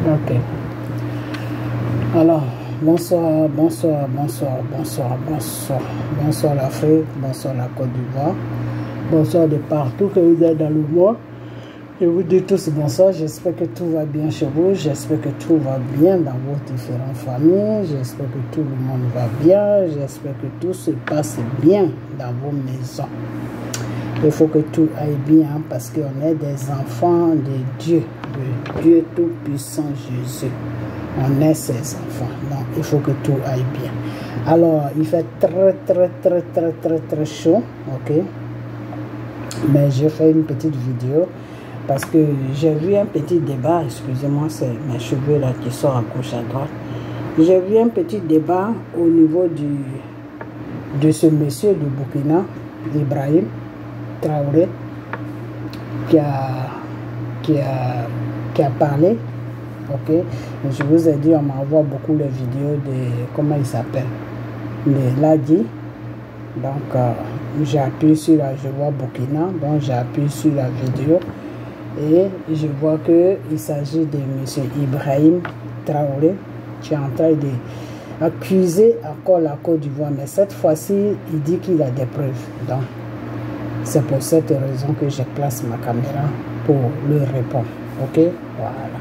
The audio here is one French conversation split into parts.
Ok. Alors, bonsoir, bonsoir, bonsoir, bonsoir, bonsoir. Bonsoir l'Afrique, bonsoir la Côte d'Ivoire. Bonsoir de partout que vous êtes dans le monde. Je vous dis tous bonsoir. J'espère que tout va bien chez vous. J'espère que tout va bien dans vos différentes familles. J'espère que tout le monde va bien. J'espère que tout se passe bien dans vos maisons. Il faut que tout aille bien parce qu'on est des enfants de Dieu Tout-Puissant Jésus. On est ses enfants. Donc, il faut que tout aille bien. Alors, il fait très chaud. Ok. Mais j'ai fait une petite vidéo parce que j'ai vu un petit débat. Excusez-moi, c'est mes cheveux là qui sont à gauche, à droite. J'ai vu un petit débat au niveau de ce monsieur du Burkina, Ibrahim Traoré, qui a parlé. Ok, je vous ai dit, on m'envoie beaucoup les vidéos de, comment il s'appelle, de Ladi. Donc, j'ai appuyé sur la, je vois Burkina, donc j'ai appuyé sur la vidéo et je vois qu'il s'agit de M. Ibrahim Traoré qui est en train d'accuser encore la Côte d'Ivoire, mais cette fois-ci, il dit qu'il a des preuves. Donc, c'est pour cette raison que je place ma caméra pour lui répondre. Ok, voilà.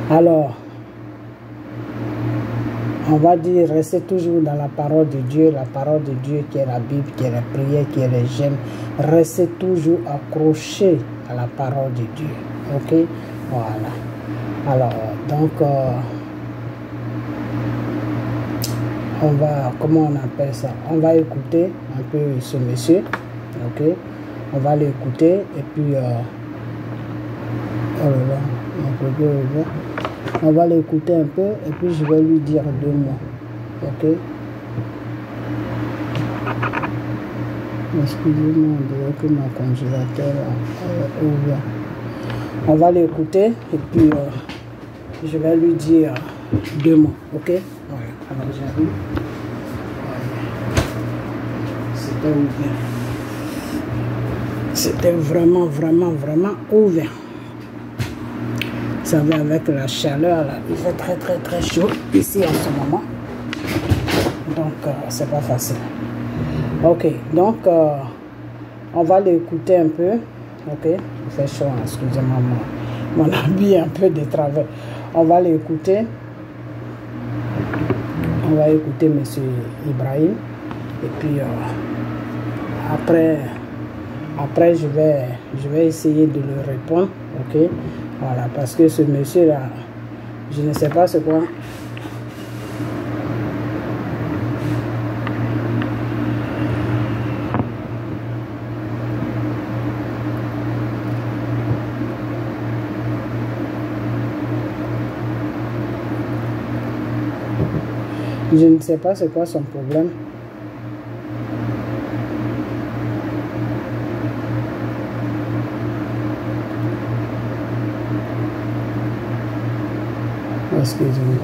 Alors, on va dire, restez toujours dans la parole de Dieu qui est la Bible, qui est la prière, qui est les gemmes. Restez toujours accrochés à la parole de Dieu. Ok, voilà. Alors, donc, on va, comment on appelle ça? On va écouter un peu ce monsieur. Ok, on va l'écouter et puis, oh là là, on va l'écouter un peu et puis je vais lui dire 2 mots. Ok. Excusez-moi, on dirait que mon congélateur est ouvert. On va l'écouter et puis je vais lui dire 2 mots. Ok. Voilà. Alors j'arrive. C'était ouvert. C'était vraiment ouvert. Vous savez, avec la chaleur, là, il fait très chaud ici en ce moment. Donc, c'est pas facile. Ok, donc, on va l'écouter un peu. Ok, il fait chaud, hein, excusez-moi, mon habit est un peu de travers. On va l'écouter. On va écouter M. Ibrahim. Et puis, après je vais essayer de lui répondre. Ok. Voilà, parce que ce monsieur-là, je ne sais pas c'est quoi. Je ne sais pas c'est quoi son problème. Excusez-moi.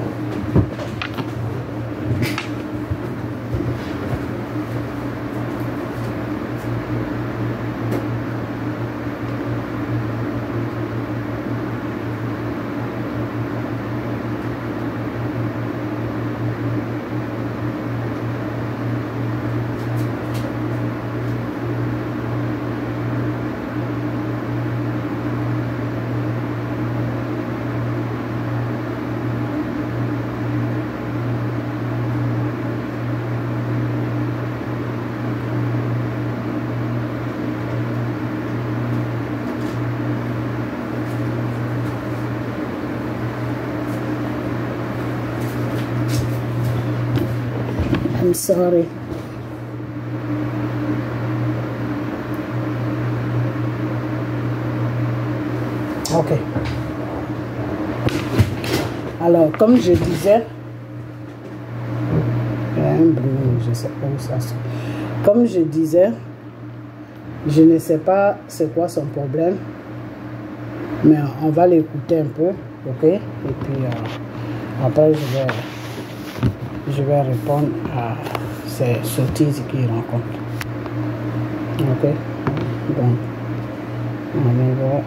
I'm sorry. Ok. Alors, comme je disais, il y a un bruit, je ne sais pas où ça se... Comme je disais, je ne sais pas c'est quoi son problème, mais on va l'écouter un peu, ok? Et puis, après, je vais répondre à ces sottises qu'il rencontre. Ok? Donc, on y va.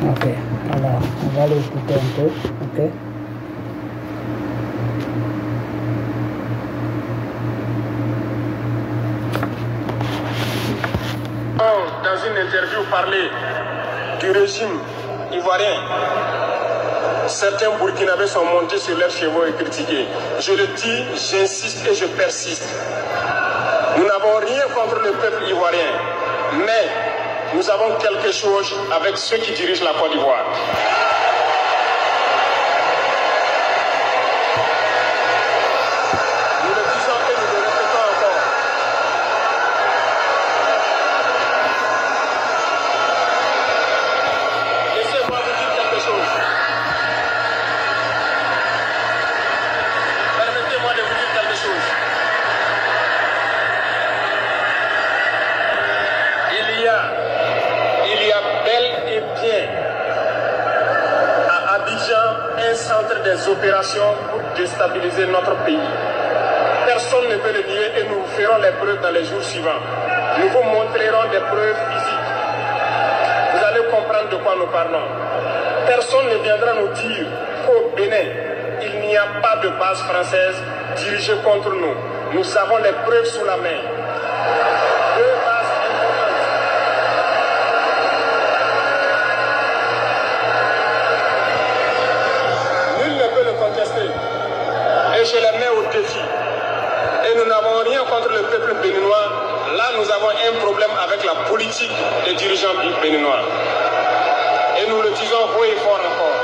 Ok, alors on va l'écouter un peu, ok. Dans une interview parler du régime ivoirien, certains Burkinabés sont montés sur leurs chevaux et critiqués. Je le dis, j'insiste et je persiste. Nous n'avons rien contre le peuple ivoirien, mais nous avons quelque chose avec ceux qui dirigent la Côte d'Ivoire. Nous le disons et nous le répétons encore. Laissez-moi vous dire quelque chose. Permettez-moi de vous dire quelque chose. Il y a bel et bien à Abidjan un centre des opérations pour déstabiliser notre pays. Personne ne peut le nier et nous ferons les preuves dans les jours suivants. Nous vous montrerons des preuves physiques. Vous allez comprendre de quoi nous parlons. Personne ne viendra nous dire qu'au Bénin, il n'y a pas de base française dirigée contre nous. Nous avons les preuves sous la main. Deux bases importantes. Nul ne peut le contester. Et je les mets au défi. Et nous n'avons rien contre le peuple béninois. Là, nous avons un problème avec la politique des dirigeants béninois. Et nous le disons haut et fort encore.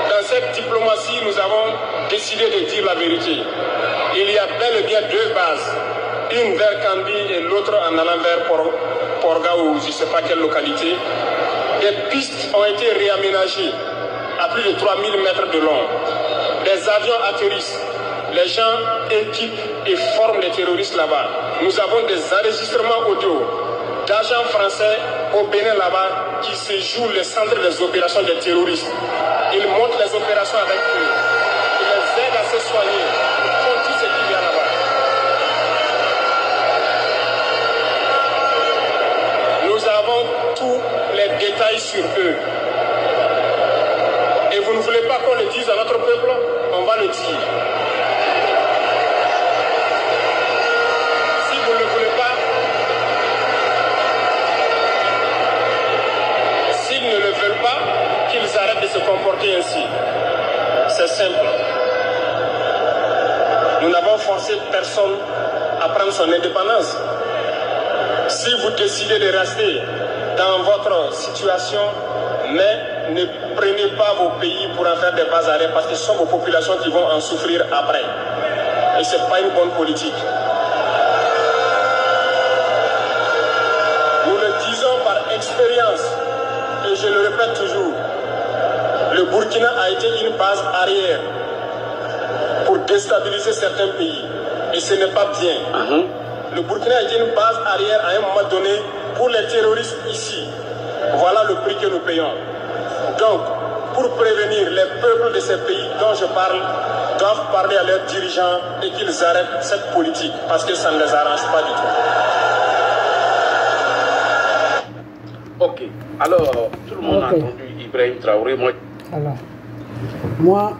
Dans cette diplomatie, nous avons décidé de dire la vérité. Il y a bel et bien deux bases. Une vers Kambi et l'autre en allant vers Porga ou je ne sais pas quelle localité. Des pistes ont été réaménagées à plus de 3000 mètres de long. Des avions atterrissent. Les gens équipent et forment les terroristes là-bas. Nous avons des enregistrements audio d'agents français au Bénin là-bas qui se jouent le centre des opérations des terroristes. Ils montent les opérations avec eux. Ils les aident à se soigner. Ils font tout ce qu'il y a là-bas. Nous avons tous les détails sur eux. Et vous ne voulez pas qu'on le dise à notre peuple? On va le dire. Si vous ne le voulez pas, s'ils ne le veulent pas, qu'ils arrêtent de se comporter ainsi. C'est simple. Nous n'avons forcé personne à prendre son indépendance. Si vous décidez de rester dans votre situation, mais ne prenez pas vos pays pour en faire des bases arrêts parce que ce sont vos populations qui vont en souffrir après. Et ce n'est pas une bonne politique. Nous le disons par expérience, et je le répète toujours, le Burkina a été une base arrière pour déstabiliser certains pays. Et ce n'est pas bien. Le Burkina a été une base arrière à un moment donné pour les terroristes ici. Voilà le prix que nous payons. Donc, pour prévenir les peuples de ces pays dont je parle, doivent parler à leurs dirigeants et qu'ils arrêtent cette politique parce que ça ne les arrange pas du tout. Ok. Alors, tout le monde a entendu Ibrahim Traoré. Alors, moi,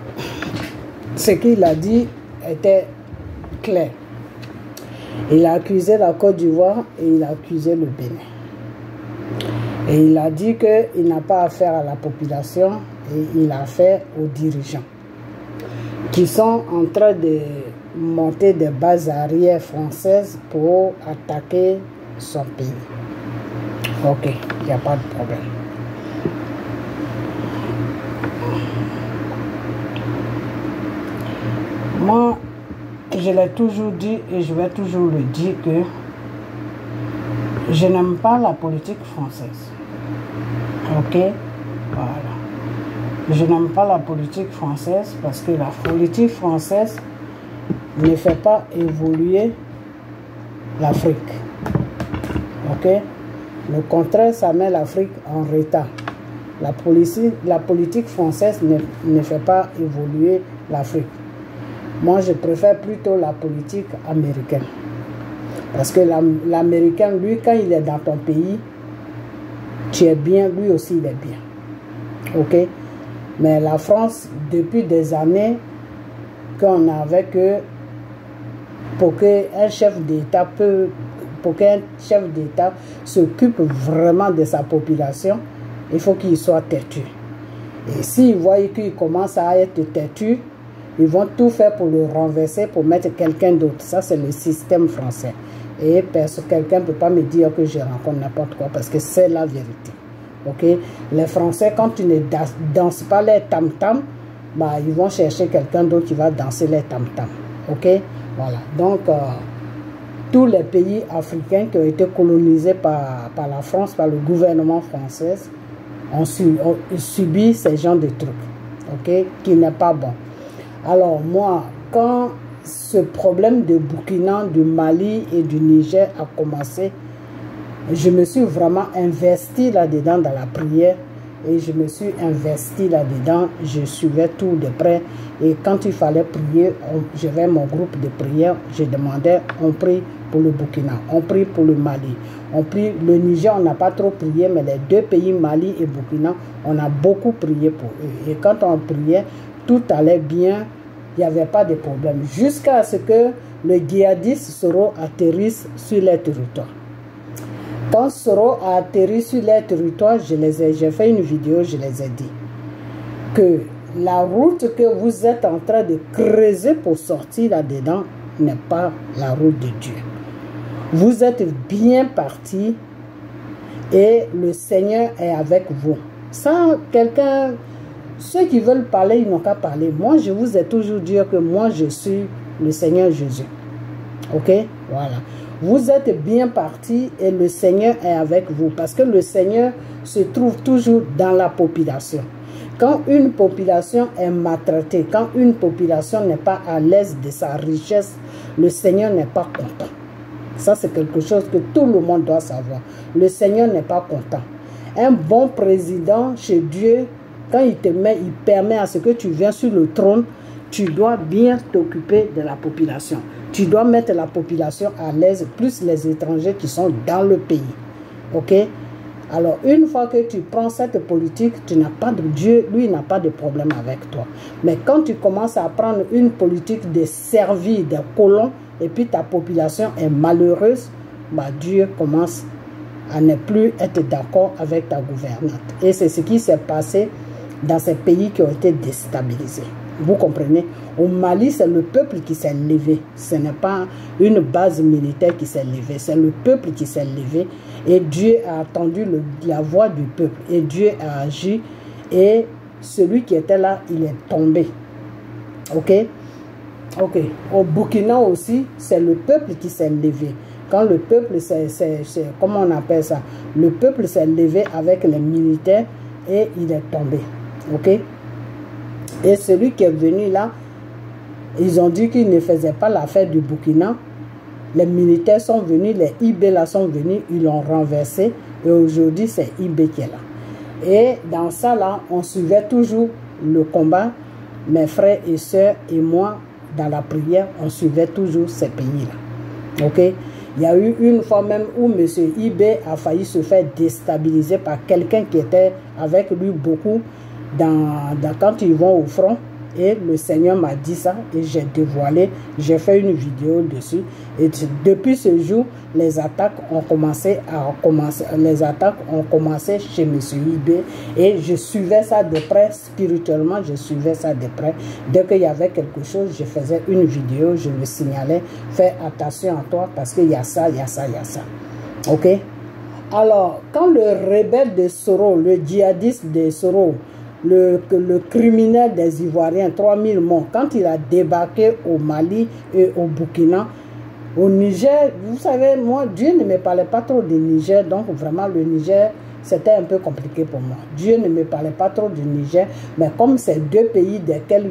ce qu'il a dit était clair. Il a accusé la Côte d'Ivoire et il a accusé le Bénin. Et il a dit qu'il n'a pas affaire à la population et il a affaire aux dirigeants qui sont en train de monter des bases arrières françaises pour attaquer son pays. Ok, il n'y a pas de problème. Moi, je l'ai toujours dit et je vais toujours le dire que je n'aime pas la politique française. Ok? Voilà. Je n'aime pas la politique française parce que la politique française ne fait pas évoluer l'Afrique. Ok? Le contraire, ça met l'Afrique en retard. La politique française ne fait pas évoluer l'Afrique. Moi, je préfère plutôt la politique américaine. Parce que l'Américain, lui, quand il est dans ton pays, tu es bien, lui aussi il est bien. Ok? Mais la France, depuis des années qu'on a avec eux, pour qu'un chef d'État s'occupe vraiment de sa population, il faut qu'il soit têtu. Et s'ils voient qu'il commence à être têtu, ils vont tout faire pour le renverser, pour mettre quelqu'un d'autre. Ça, c'est le système français. Et quelqu'un ne peut pas me dire que je rencontre n'importe quoi, parce que c'est la vérité. Ok? Les Français, quand tu ne danses pas les tam-tam, bah, ils vont chercher quelqu'un d'autre qui va danser les tam-tam. Ok? Voilà. Donc, tous les pays africains qui ont été colonisés par la France, par le gouvernement français, ont subi ce genre de trucs. Ok? Qui n'est pas bon. Alors, moi, quand ce problème de Burkina, du Mali et du Niger a commencé, je me suis vraiment investi là-dedans dans la prière et je me suis investi là-dedans, je suivais tout de près et quand il fallait prier, j'avais mon groupe de prière, je demandais, on prie pour le Burkina, on prie pour le Mali, on prie, le Niger on n'a pas trop prié, mais les deux pays Mali et Burkina, on a beaucoup prié pour eux et quand on priait, tout allait bien, il n'y avait pas de problème, jusqu'à ce que le djihadiste Soro atterrisse sur les territoires. Quand Soro a atterri sur les territoires, j'ai fait une vidéo, je les ai dit que la route que vous êtes en train de creuser pour sortir là-dedans n'est pas la route de Dieu. Vous êtes bien parti et le Seigneur est avec vous. Sans quelqu'un, ceux qui veulent parler, ils n'ont qu'à parler. Moi, je vous ai toujours dit que moi, je suis le Seigneur Jésus. Ok? Voilà. Vous êtes bien parti et le Seigneur est avec vous parce que le Seigneur se trouve toujours dans la population. Quand une population est maltraitée, quand une population n'est pas à l'aise de sa richesse, le Seigneur n'est pas content. Ça, c'est quelque chose que tout le monde doit savoir. Le Seigneur n'est pas content. Un bon président chez Dieu, quand il te met, il permet à ce que tu viennes sur le trône, tu dois bien t'occuper de la population. Tu dois mettre la population à l'aise, plus les étrangers qui sont dans le pays. Ok? Alors, une fois que tu prends cette politique, tu n'as pas de Dieu, lui, n'a pas de problème avec toi. Mais quand tu commences à prendre une politique de servir des colons, et puis ta population est malheureuse, bah, Dieu commence à ne plus être d'accord avec ta gouvernante. Et c'est ce qui s'est passé dans ces pays qui ont été déstabilisés. Vous comprenez? Au Mali, c'est le peuple qui s'est levé. Ce n'est pas une base militaire qui s'est levée. C'est le peuple qui s'est levé. Et Dieu a attendu la voix du peuple. Et Dieu a agi. Et celui qui était là, il est tombé. Ok? Ok. Au Burkina aussi, c'est le peuple qui s'est levé. Quand le peuple, comment on appelle ça? Le peuple s'est levé avec les militaires et il est tombé. Ok? Et celui qui est venu là, ils ont dit qu'il ne faisait pas l'affaire du Burkina. Les militaires sont venus, les IB là sont venus, ils l'ont renversé. Et aujourd'hui, c'est IB qui est là. Et dans ça là, on suivait toujours le combat. Mes frères et sœurs et moi, dans la prière, on suivait toujours ces pays-là. Ok? Il y a eu une fois même où M. IB a failli se faire déstabiliser par quelqu'un qui était avec lui beaucoup quand ils vont au front. Et le Seigneur m'a dit ça et j'ai dévoilé, j'ai fait une vidéo dessus. Et depuis ce jour, les attaques ont commencé chez M. IB. Et je suivais ça de près, spirituellement, je suivais ça de près. Dès qu'il y avait quelque chose, je faisais une vidéo, je le signalais. Fais attention à toi parce qu'il y a ça, il y a ça, il y a ça. Ok? Alors, quand le rebelle de Soro, le djihadiste de Soro, le criminel des Ivoiriens, 3000 morts, quand il a débarqué au Mali et au Burkina, au Niger, vous savez, moi, Dieu ne me parlait pas trop du Niger, donc vraiment le Niger, c'était un peu compliqué pour moi. Dieu ne me parlait pas trop du Niger, mais comme ces deux pays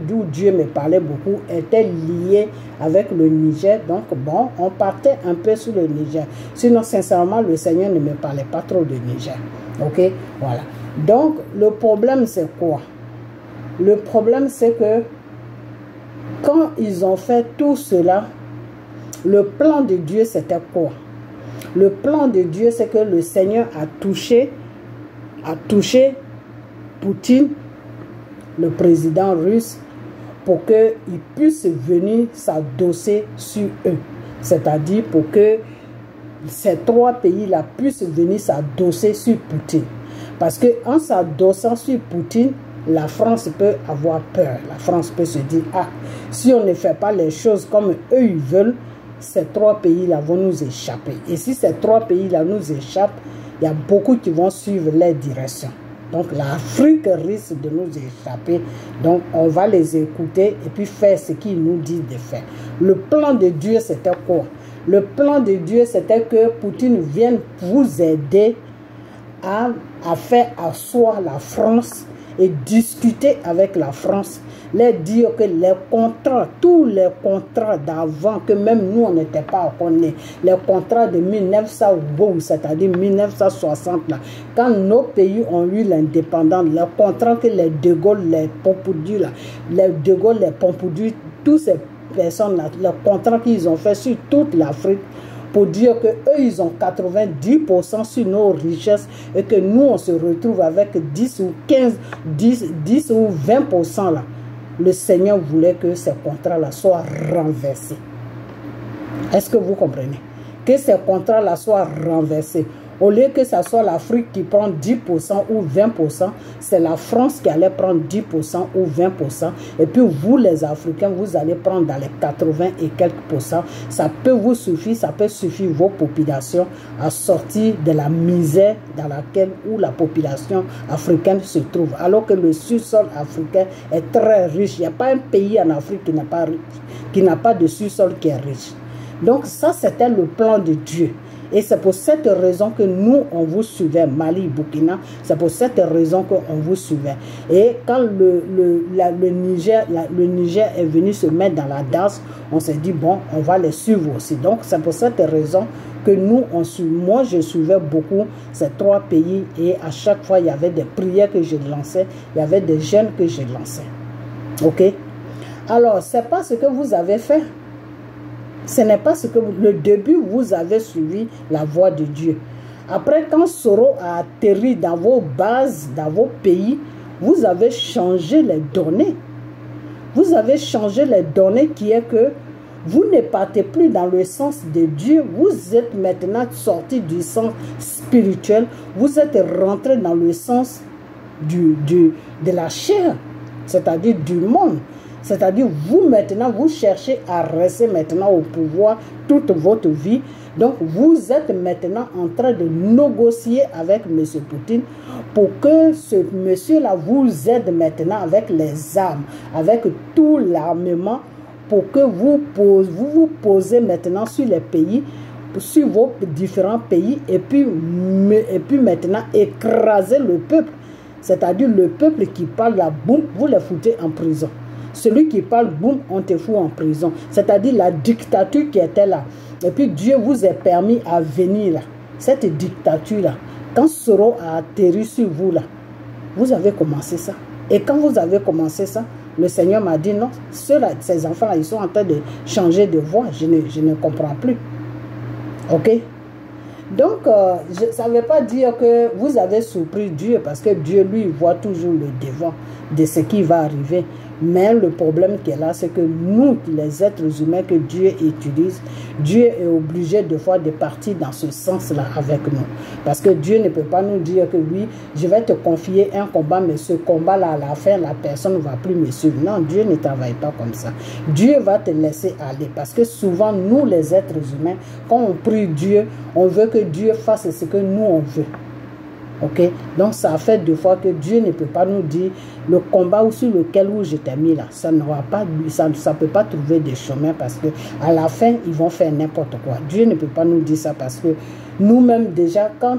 d'où Dieu me parlait beaucoup étaient liés avec le Niger, donc bon, on partait un peu sur le Niger. Sinon, sincèrement, le Seigneur ne me parlait pas trop du Niger. Ok, voilà. Donc, le problème, c'est quoi? Le problème, c'est que quand ils ont fait tout cela, le plan de Dieu, c'était quoi? Le plan de Dieu, c'est que le Seigneur a touché à toucher Poutine, le président russe, pour qu'il puisse venir s'adosser sur eux. C'est-à-dire pour que ces trois pays-là puissent venir s'adosser sur Poutine. Parce qu'en s'adossant sur Poutine, la France peut avoir peur. La France peut se dire, ah, si on ne fait pas les choses comme eux ils veulent, ces trois pays-là vont nous échapper. Et si ces trois pays-là nous échappent, il y a beaucoup qui vont suivre leur direction. Donc l'Afrique risque de nous échapper. Donc on va les écouter et puis faire ce qu'ils nous disent de faire. Le plan de Dieu, c'était quoi? Le plan de Dieu, c'était que Poutine vienne vous aider à faire asseoir la France et discuter avec la France, leur dire que les contrats, tous les contrats d'avant, que même nous on n'était pas encore nés, les contrats de 1920, c'est-à-dire 1960, là, quand nos pays ont eu l'indépendance, les contrats que les De Gaulle, les Pompidou, là, les De Gaulle, les Pompidou, tous ces personnes-là, les contrats qu'ils ont fait sur toute l'Afrique, pour dire que eux ils ont 90% sur nos richesses et que nous on se retrouve avec 10 ou 15, 10 ou 20% là. Le Seigneur voulait que ces contrats-là soient renversés. Est-ce que vous comprenez? Que ces contrats-là soient renversés. Au lieu que ce soit l'Afrique qui prend 10% ou 20%, c'est la France qui allait prendre 10% ou 20%. Et puis vous, les Africains, vous allez prendre dans les 80 et quelques %. Ça peut vous suffire, ça peut suffire vos populations à sortir de la misère dans laquelle où la population africaine se trouve. Alors que le sous-sol africain est très riche. Il n'y a pas un pays en Afrique qui n'a pas de sous-sol qui est riche. Donc ça, c'était le plan de Dieu. Et c'est pour cette raison que nous, on vous suivait, Mali, Burkina, c'est pour cette raison qu'on vous suivait. Et quand le Niger est venu se mettre dans la danse, on s'est dit, bon, on va les suivre aussi. Donc, c'est pour cette raison que nous, moi, je suivais beaucoup ces trois pays et à chaque fois, il y avait des prières que je lançais, il y avait des jeûnes que je lançais. OK? Alors, c'est pas ce que vous avez fait. Ce n'est pas ce que le début, vous avez suivi la voie de Dieu. Après, quand Soro a atterri dans vos bases, dans vos pays, vous avez changé les données. Vous avez changé les données qui est que vous ne partez plus dans le sens de Dieu. Vous êtes maintenant sorti du sens spirituel. Vous êtes rentré dans le sens de la chair, c'est-à-dire du monde. C'est-à-dire, vous maintenant, vous cherchez à rester maintenant au pouvoir toute votre vie. Donc, vous êtes maintenant en train de négocier avec M. Poutine pour que ce monsieur-là vous aide maintenant avec les armes, avec tout l'armement, pour que vous vous posez maintenant sur les pays, sur vos différents pays, et puis maintenant écraser le peuple. C'est-à-dire, le peuple qui parle la boum, vous les foutez en prison. Celui qui parle, boum, on te fout en prison. C'est-à-dire la dictature qui était là. Et puis Dieu vous a permis à venir là. Cette dictature-là, quand Soro a atterri sur vous là, vous avez commencé ça. Et quand vous avez commencé ça, le Seigneur m'a dit non, ces enfants-là, ils sont en train de changer de voie. Je ne comprends plus. OK? Donc, ça ne veut pas dire que vous avez surpris Dieu, parce que Dieu, lui, voit toujours le devant de ce qui va arriver. Mais le problème qui est là, c'est que nous, les êtres humains que Dieu utilise, Dieu est obligé de fois de partir dans ce sens-là avec nous. Parce que Dieu ne peut pas nous dire que oui, je vais te confier un combat, mais ce combat-là, à la fin, la personne ne va plus me suivre. Non, Dieu ne travaille pas comme ça. Dieu va te laisser aller. Parce que souvent, nous, les êtres humains, quand on prie Dieu, on veut que Dieu fasse ce que nous, on veut. Ok, donc ça fait deux fois que Dieu ne peut pas nous dire le combat sur lequel je t'ai mis là, ça n'aura pas, ça peut pas trouver de chemin, parce que à la fin ils vont faire n'importe quoi. Dieu ne peut pas nous dire ça, parce que nous-mêmes déjà quand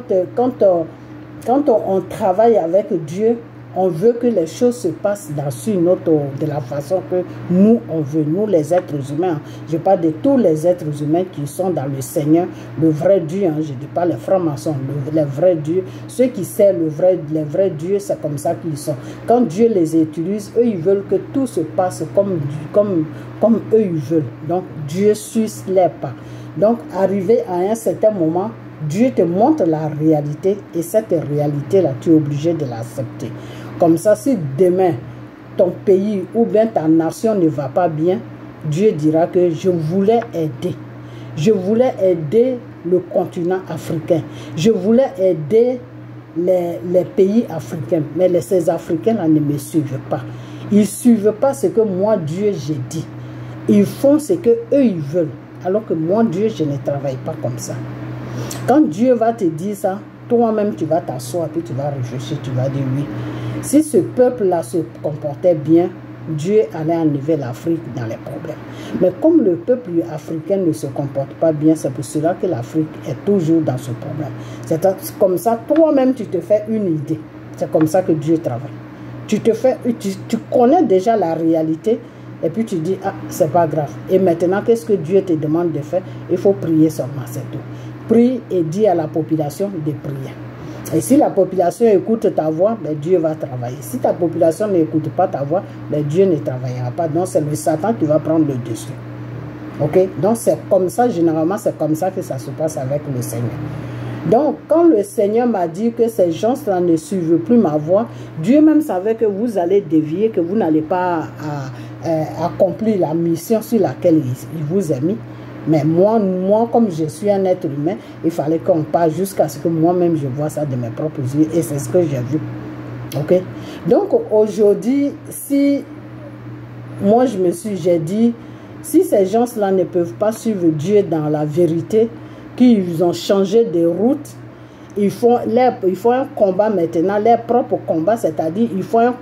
on travaille avec Dieu, on veut que les choses se passent de la façon que nous, on veut. Nous, les êtres humains. Je parle de tous les êtres humains qui sont dans le Seigneur, le vrai Dieu. Hein, je ne dis pas les francs-maçons, les vrais dieux. Ceux qui savent les vrais dieux, c'est comme ça qu'ils sont. Quand Dieu les utilise, eux, ils veulent que tout se passe comme eux, ils veulent. Donc, Dieu suit les pas. Donc, arrivé à un certain moment, Dieu te montre la réalité et cette réalité-là, tu es obligé de l'accepter. Comme ça, si demain, ton pays ou bien ta nation ne va pas bien, Dieu dira que je voulais aider. Je voulais aider le continent africain. Je voulais aider les pays africains. Mais ces Africains-là ne me suivent pas. Ils ne suivent pas ce que moi, Dieu, j'ai dit. Ils font ce que eux ils veulent. Alors que moi, Dieu, je ne travaille pas comme ça. Quand Dieu va te dire ça, toi-même, tu vas t'asseoir, puis tu vas réfléchir, tu vas dire oui. Si ce peuple-là se comportait bien, Dieu allait enlever l'Afrique dans les problèmes. Mais comme le peuple africain ne se comporte pas bien, c'est pour cela que l'Afrique est toujours dans ce problème. C'est comme ça, toi-même, tu te fais une idée. C'est comme ça que Dieu travaille. Tu connais déjà la réalité et puis tu dis, ah, c'est pas grave. Et maintenant, qu'est-ce que Dieu te demande de faire? Il faut prier seulement, c'est tout. Prie et dis à la population de prier. Et si la population écoute ta voix, ben Dieu va travailler. Si ta population n'écoute pas ta voix, ben Dieu ne travaillera pas. Donc c'est le Satan qui va prendre le dessus. Ok? Donc c'est comme ça, généralement, c'est comme ça que ça se passe avec le Seigneur. Donc quand le Seigneur m'a dit que ces gens-là ne suivent plus ma voix, Dieu même savait que vous allez dévier, que vous n'allez pas accomplir la mission sur laquelle il vous a mis. Mais moi, comme je suis un être humain, il fallait qu'on passe jusqu'à ce que moi-même je vois ça de mes propres yeux. Et c'est ce que j'ai vu. Ok? Donc aujourd'hui, si moi j'ai dit, si ces gens-là ne peuvent pas suivre Dieu dans la vérité, qu'ils ont changé de route, ils font un combat maintenant, leur propre combat, c'est-à-dire ils font un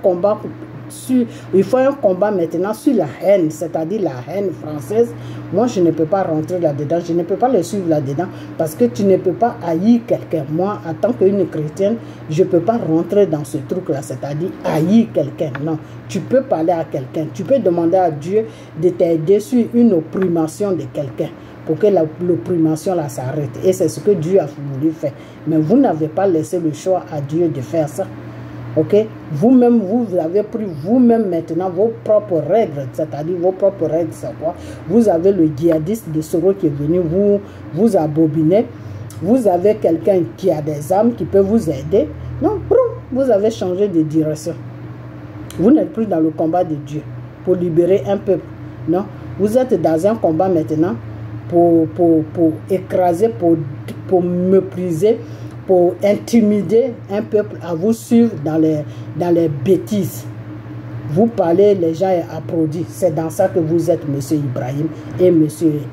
combat maintenant sur la haine, c'est-à-dire la haine française. Moi, je ne peux pas rentrer là-dedans, je ne peux pas le suivre là-dedans, parce que tu ne peux pas haïr quelqu'un. Moi, en tant qu'une chrétienne, je ne peux pas rentrer dans ce truc-là, c'est-à-dire haïr quelqu'un. Non, tu peux parler à quelqu'un, tu peux demander à Dieu de t'aider sur une opprimation de quelqu'un, pour que l'opprimation là s'arrête. Et c'est ce que Dieu a voulu faire. Mais vous n'avez pas laissé le choix à Dieu de faire ça. Ok? Vous-même, vous avez pris vous-même maintenant vos propres règles. C'est-à-dire vos propres règles, c'est quoi? Vous avez le djihadiste de Soro qui est venu vous abobiner. Vous avez quelqu'un qui a des armes qui peut vous aider. Non, vous avez changé de direction. Vous n'êtes plus dans le combat de Dieu pour libérer un peuple. Non, vous êtes dans un combat maintenant pour écraser, pour mépriser, pour intimider un peuple à vous suivre dans les bêtises. Vous parlez, les gens applaudissent. C'est dans ça que vous êtes, M. Ibrahim et M.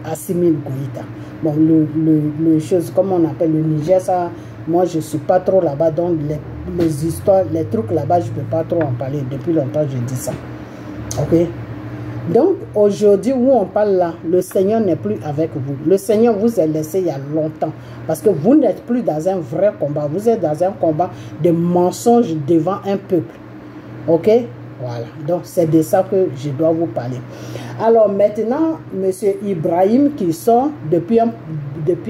Assimi Goïta. Bon, le chose, comme on appelle le Niger, ça, moi je ne suis pas trop là-bas, donc les histoires, les trucs là-bas, je ne peux pas trop en parler. Depuis longtemps, je dis ça. Ok? Donc, aujourd'hui, où on parle là, le Seigneur n'est plus avec vous. Le Seigneur vous a laissé il y a longtemps. Parce que vous n'êtes plus dans un vrai combat. Vous êtes dans un combat de mensonges devant un peuple. Ok? Voilà. Donc, c'est de ça que je dois vous parler. Alors, maintenant, M. Ibrahim qui sort depuis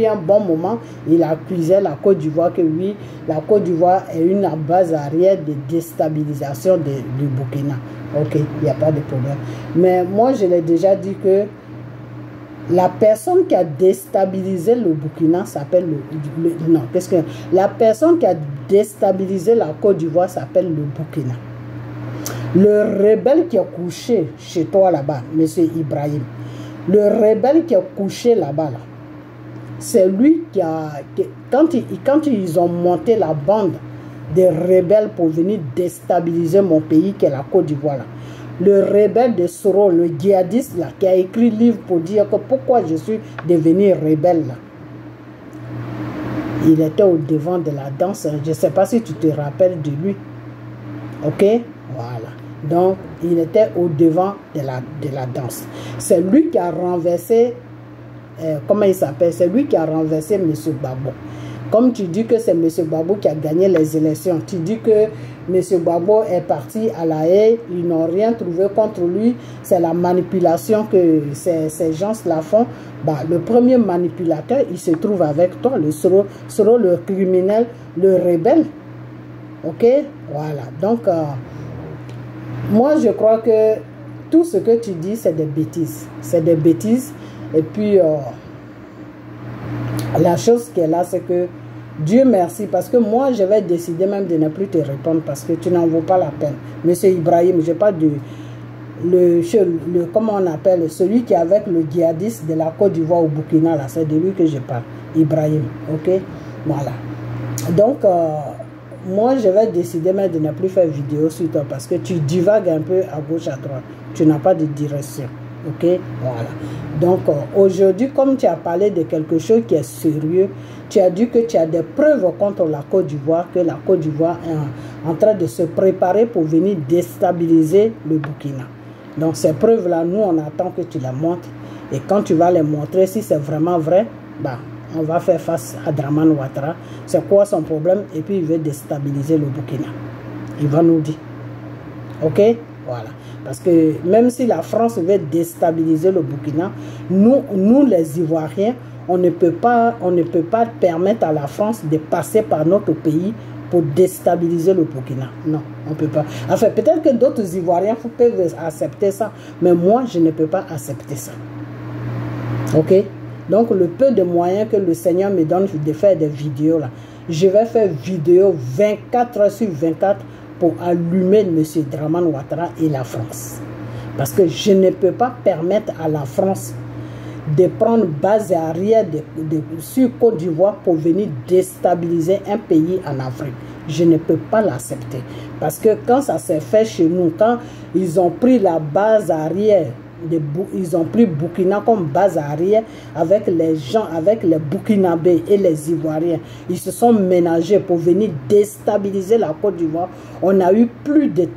un bon moment, il accusait la Côte d'Ivoire que oui, la Côte d'Ivoire est une base arrière de déstabilisation du Burkina. Ok, il n'y a pas de problème. Mais moi, je l'ai déjà dit que la personne qui a déstabilisé le Burkina s'appelle non, qu'est-ce que... La personne qui a déstabilisé la Côte d'Ivoire s'appelle le Burkina. Le rebelle qui a couché chez toi là-bas, M. Ibrahim, le rebelle qui a couché là-bas, là, c'est lui qui a... Quand ils ont monté la bande des rebelles pour venir déstabiliser mon pays qui est la Côte d'Ivoire. Le rebelle de Soro, le djihadiste là, qui a écrit livre pour dire que pourquoi je suis devenu rebelle là. Il était au devant de la danse. Je ne sais pas si tu te rappelles de lui. Ok? Voilà. Donc, il était au devant de la danse. C'est lui qui a renversé, comment il s'appelle? C'est lui qui a renversé M. Gbagbo. Comme tu dis que c'est M. Gbagbo qui a gagné les élections, tu dis que M. Gbagbo est parti à La Haye, ils n'ont rien trouvé contre lui, c'est la manipulation que ces gens-là font. Bah, le premier manipulateur, il se trouve avec toi, le Soro, le criminel, le rebelle. Ok? Voilà. Donc, moi, je crois que tout ce que tu dis, c'est des bêtises. C'est des bêtises. Et puis... La chose qui est là, c'est que Dieu merci, parce que moi, je vais décider même de ne plus te répondre parce que tu n'en vaux pas la peine. Monsieur Ibrahim, je parle de comment on appelle, celui qui est avec le djihadiste de la Côte d'Ivoire au Burkina, là, c'est de lui que je parle, Ibrahim, ok? Voilà. Donc, moi, je vais décider même de ne plus faire vidéo sur toi parce que tu divagues un peu à gauche, à droite. Tu n'as pas de direction, ok? Voilà. Donc, aujourd'hui, comme tu as parlé de quelque chose qui est sérieux, tu as dit que tu as des preuves contre la Côte d'Ivoire, que la Côte d'Ivoire est en train de se préparer pour venir déstabiliser le Burkina. Donc, ces preuves-là, nous, on attend que tu les montres. Et quand tu vas les montrer, si c'est vraiment vrai, bah, on va faire face à Dramane Ouattara. C'est quoi son problème? Et puis, il veut déstabiliser le Burkina. Il va nous dire. Ok? Voilà. Parce que même si la France veut déstabiliser le Burkina, nous les Ivoiriens, on ne peut pas permettre à la France de passer par notre pays pour déstabiliser le Burkina. Non, on ne peut pas. Enfin, peut-être que d'autres Ivoiriens peuvent accepter ça, mais moi, je ne peux pas accepter ça. Ok? Donc, le peu de moyens que le Seigneur me donne de faire des vidéos, là, je vais faire vidéo 24 heures sur 24 pour allumer M. Dramane Ouattara et la France. Parce que je ne peux pas permettre à la France de prendre base arrière sur Côte d'Ivoire pour venir déstabiliser un pays en Afrique. Je ne peux pas l'accepter. Parce que quand ça s'est fait chez nous, quand ils ont pris la base arrière, ils ont pris Burkina comme base arrière avec les gens, avec les Burkinabés et les Ivoiriens. Ils se sont ménagés pour venir déstabiliser la Côte d'Ivoire. On a eu plus de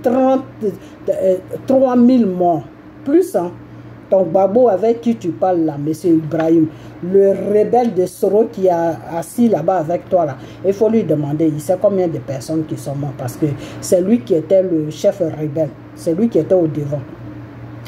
3000 morts. Plus, hein. Ton babo avec qui tu parles là, M. Ibrahim, le rebelle de Soro qui est assis là-bas avec toi là, il faut lui demander, il sait combien de personnes qui sont mortes parce que c'est lui qui était le chef rebelle, c'est lui qui était au devant.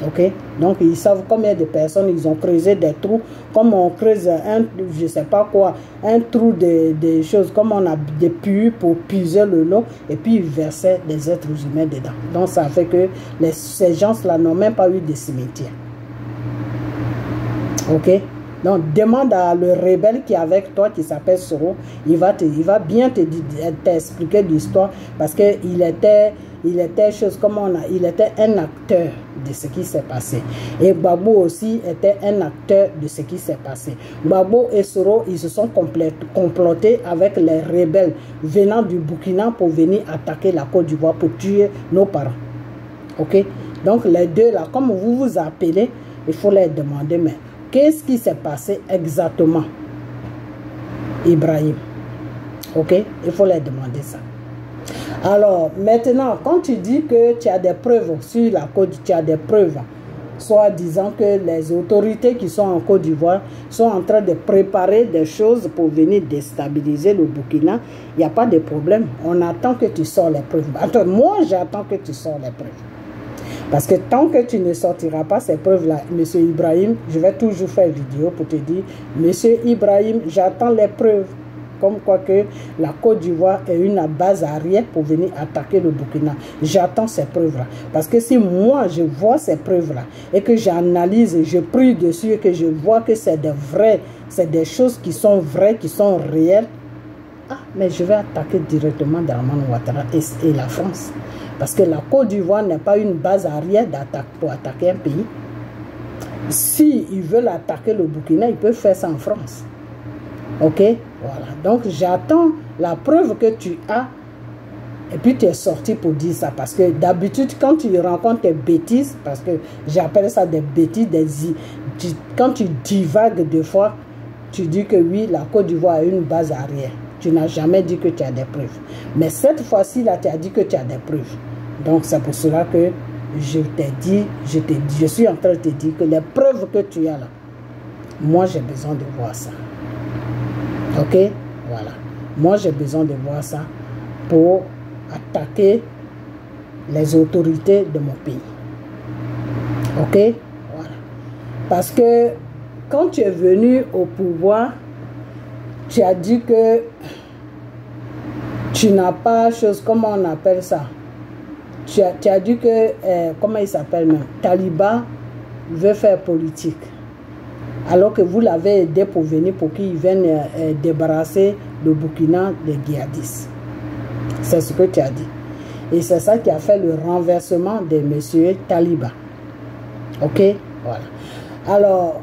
Ok, donc ils savent combien de personnes ils ont creusé des trous, comme on creuse un, je sais pas quoi, un trou de choses, comme on a des puits pour puiser le lot et puis ils versaient des êtres humains dedans. Donc ça fait que ces gens-là n'ont même pas eu de cimetière. Ok, donc demande à le rebelle qui est avec toi, qui s'appelle Soro, il va bien t'expliquer l'histoire parce qu'il était il était un acteur de ce qui s'est passé. Et Gbagbo aussi était un acteur de ce qui s'est passé. Gbagbo et Soro, ils se sont complotés avec les rebelles venant du Burkina pour venir attaquer la Côte d'Ivoire pour tuer nos parents. Ok, donc les deux là, comme vous vous appelez, il faut les demander, mais qu'est-ce qui s'est passé exactement, Ibrahim? Ok, il faut les demander ça. Alors, maintenant, quand tu dis que tu as des preuves sur la Côte, tu as des preuves, soit disant que les autorités qui sont en Côte d'Ivoire sont en train de préparer des choses pour venir déstabiliser le Burkina, il n'y a pas de problème. On attend que tu sors les preuves. Attends, moi, j'attends que tu sors les preuves. Parce que tant que tu ne sortiras pas ces preuves-là, M. Ibrahim, je vais toujours faire vidéo pour te dire, M. Ibrahim, j'attends les preuves. Comme quoi que la Côte d'Ivoire est une base arrière pour venir attaquer le Burkina. J'attends ces preuves-là. Parce que si moi, je vois ces preuves-là et que j'analyse, je prie dessus et que je vois que c'est des vrais, c'est des choses qui sont vraies, qui sont réelles, mais je vais attaquer directement Dramane Ouattara et la France. Parce que la Côte d'Ivoire n'est pas une base arrière d'attaque pour attaquer un pays. S'ils veulent attaquer le Burkina, ils peuvent faire ça en France. Ok, voilà. Donc j'attends la preuve que tu as. Et puis tu es sorti pour dire ça. Parce que d'habitude, quand tu rencontres des bêtises, parce que j'appelle ça des bêtises, quand tu divagues deux fois, tu dis que oui, la Côte d'Ivoire a une base arrière. Tu n'as jamais dit que tu as des preuves. Mais cette fois-ci, là, tu as dit que tu as des preuves. Donc c'est pour cela que je t'ai dit, je suis en train de te dire que les preuves que tu as là, moi j'ai besoin de voir ça. Ok, voilà. Moi, j'ai besoin de voir ça pour attaquer les autorités de mon pays. Ok, voilà. Parce que quand tu es venu au pouvoir, tu as dit que tu n'as pas chose, comment on appelle ça? Tu as dit que, comment il s'appelle même? Taliban veut faire politique. alors que vous l'avez aidé pour venir, pour qu'il vienne débarrasser le Burkina des djihadistes. C'est ce que tu as dit. Et c'est ça qui a fait le renversement de M. Taliban. Ok? Voilà. Alors,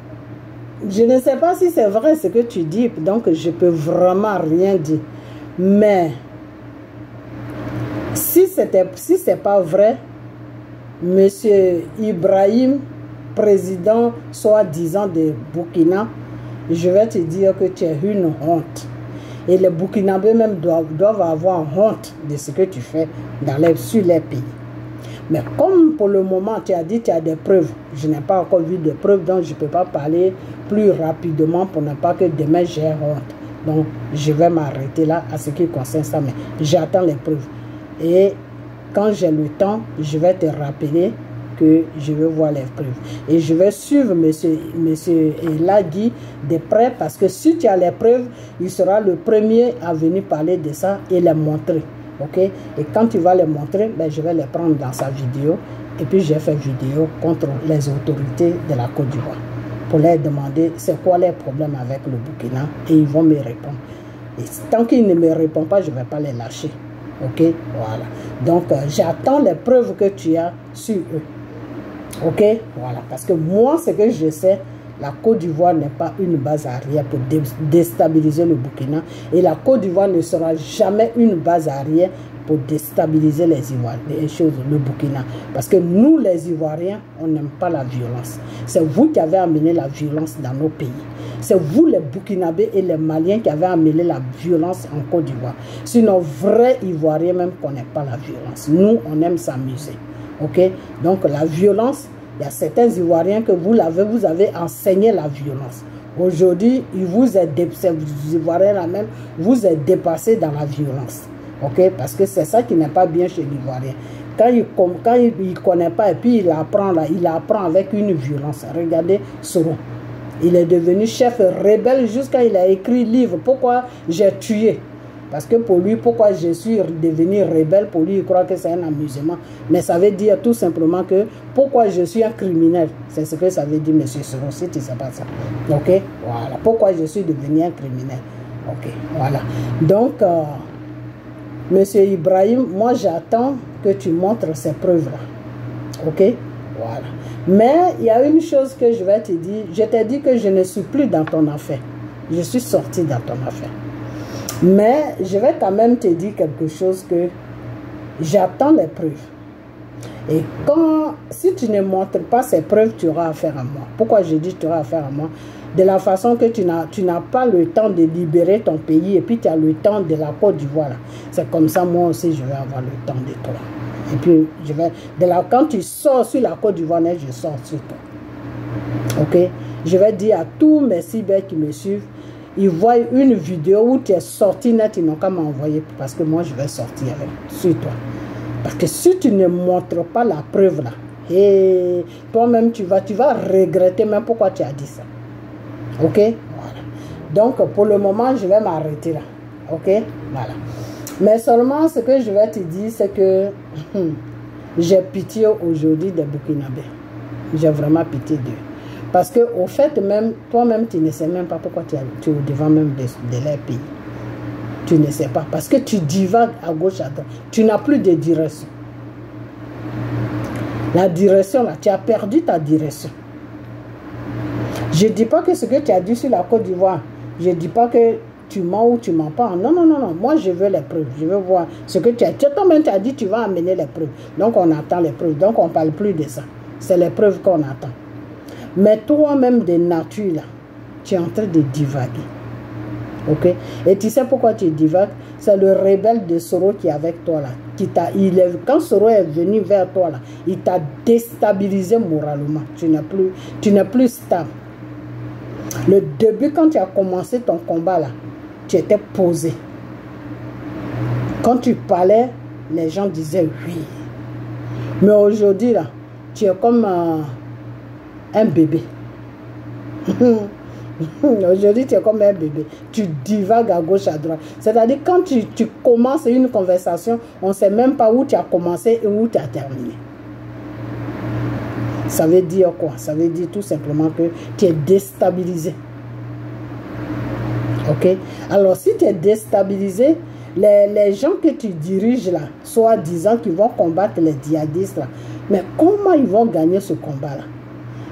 je ne sais pas si c'est vrai ce que tu dis, donc je ne peux vraiment rien dire. Mais, si c'est pas vrai, M. Ibrahim, président soi-disant de Burkina, je vais te dire que tu es une honte. Et les Burkinabés même doivent avoir honte de ce que tu fais sur les pays. Mais comme pour le moment tu as dit que tu as des preuves, je n'ai pas encore vu de preuves, donc je ne peux pas parler plus rapidement pour ne pas que demain j'ai honte. Donc je vais m'arrêter là à ce qui concerne ça, mais j'attends les preuves. Et quand j'ai le temps, je vais te rappeler que je veux voir les preuves. Et je vais suivre monsieur Eladi de près, parce que si tu as les preuves, il sera le premier à venir parler de ça et les montrer. Ok? Et quand tu vas les montrer, ben, je vais les prendre dans sa vidéo. Et puis j'ai fait vidéo contre les autorités de la Côte d'Ivoire pour leur demander c'est quoi les problèmes avec le Burkina, et ils vont me répondre. Et tant qu'ils ne me répondent pas, je ne vais pas les lâcher. Ok? Voilà. Donc j'attends les preuves que tu as sur eux. Ok? Voilà. Parce que moi, ce que je sais, la Côte d'Ivoire n'est pas une base arrière pour déstabiliser le Burkina. Et la Côte d'Ivoire ne sera jamais une base arrière pour déstabiliser les Ivoiriens, le Burkina. Parce que nous, les Ivoiriens, on n'aime pas la violence. C'est vous qui avez amené la violence dans nos pays. C'est vous, les Burkinabés et les Maliens, qui avez amené la violence en Côte d'Ivoire. Sinon, vrais Ivoiriens même ne connaissent pas la violence. Nous, on aime s'amuser. Ok? Donc, la violence, il y a certains Ivoiriens que vous avez enseigné la violence. Aujourd'hui, ces Ivoiriens-là même, vous êtes dépassés dans la violence. Ok? Parce que c'est ça qui n'est pas bien chez l'Ivoirien. Quand il ne connaît pas et puis il apprend avec une violence. Regardez Soro. Il est devenu chef rebelle jusqu'à il a écrit livre. Pourquoi j'ai tué? Parce que pour lui, pourquoi je suis devenu rebelle, pour lui, il croit que c'est un amusement. Mais ça veut dire tout simplement que pourquoi je suis un criminel. C'est ce que ça veut dire, M. Soro, si tu ne sais pas ça. Ok? Voilà. Pourquoi je suis devenu un criminel. Ok? Voilà. Donc, M. Ibrahim, moi j'attends que tu montres ces preuves-là. Ok? Voilà. Mais il y a une chose que je vais te dire. Je t'ai dit que je ne suis plus dans ton affaire. Je suis sorti dans ton affaire. Mais je vais quand même te dire quelque chose que j'attends les preuves. Et si tu ne montres pas ces preuves, tu auras affaire à moi. Pourquoi je dis tu auras affaire à moi? De la façon que tu n'as pas le temps de libérer ton pays et puis tu as le temps de la Côte d'Ivoire. C'est comme ça, moi aussi, je vais avoir le temps de toi. Et puis, quand tu sors sur la Côte d'Ivoire, je sors sur toi. Ok? Je vais dire à tous mes cyber qui me suivent, ils voient une vidéo où tu es sorti net, ils n'ont qu'à m'envoyer parce que moi, je vais sortir sur toi. Parce que si tu ne montres pas la preuve là, et toi-même, tu vas regretter même pourquoi tu as dit ça. Ok? Voilà. Donc, pour le moment, je vais m'arrêter là. Ok? Voilà. Mais seulement, ce que je vais te dire, c'est que j'ai pitié aujourd'hui des Burkinabés. J'ai vraiment pitié d'eux. Parce que au fait même, toi-même, tu ne sais même pas pourquoi tu es au devant même de leur pays. Tu ne sais pas. Parce que tu divagues à gauche, à droite. Tu n'as plus de direction. La direction, là, tu as perdu ta direction. Je ne dis pas que ce que tu as dit sur la Côte d'Ivoire, je ne dis pas que tu mens ou tu ne mens pas. Non, non, non, non. Moi, je veux les preuves. Je veux voir ce que tu as dit. Toi-même, tu as dit tu vas amener les preuves. Donc, on attend les preuves. Donc, on ne parle plus de ça. C'est les preuves qu'on attend. Mais toi-même, de nature, là, tu es en train de divaguer. Ok? Et tu sais pourquoi tu divagues? C'est le rebelle de Soro qui est avec toi, là. Quand Soro est venu vers toi, là, il t'a déstabilisé moralement. Tu n'es plus stable. Le début, quand tu as commencé ton combat, là, tu étais posé. Quand tu parlais, les gens disaient oui. Mais aujourd'hui, là, tu es comme un bébé. Aujourd'hui, tu es comme un bébé. Tu divagues à gauche, à droite. C'est-à-dire, quand tu commences une conversation, on ne sait même pas où tu as commencé et où tu as terminé. Ça veut dire quoi? Ça veut dire tout simplement que tu es déstabilisé. Ok? Alors, si tu es déstabilisé, les gens que tu diriges là, soi-disant qu'ils vont combattre les djihadistes là, mais comment ils vont gagner ce combat-là?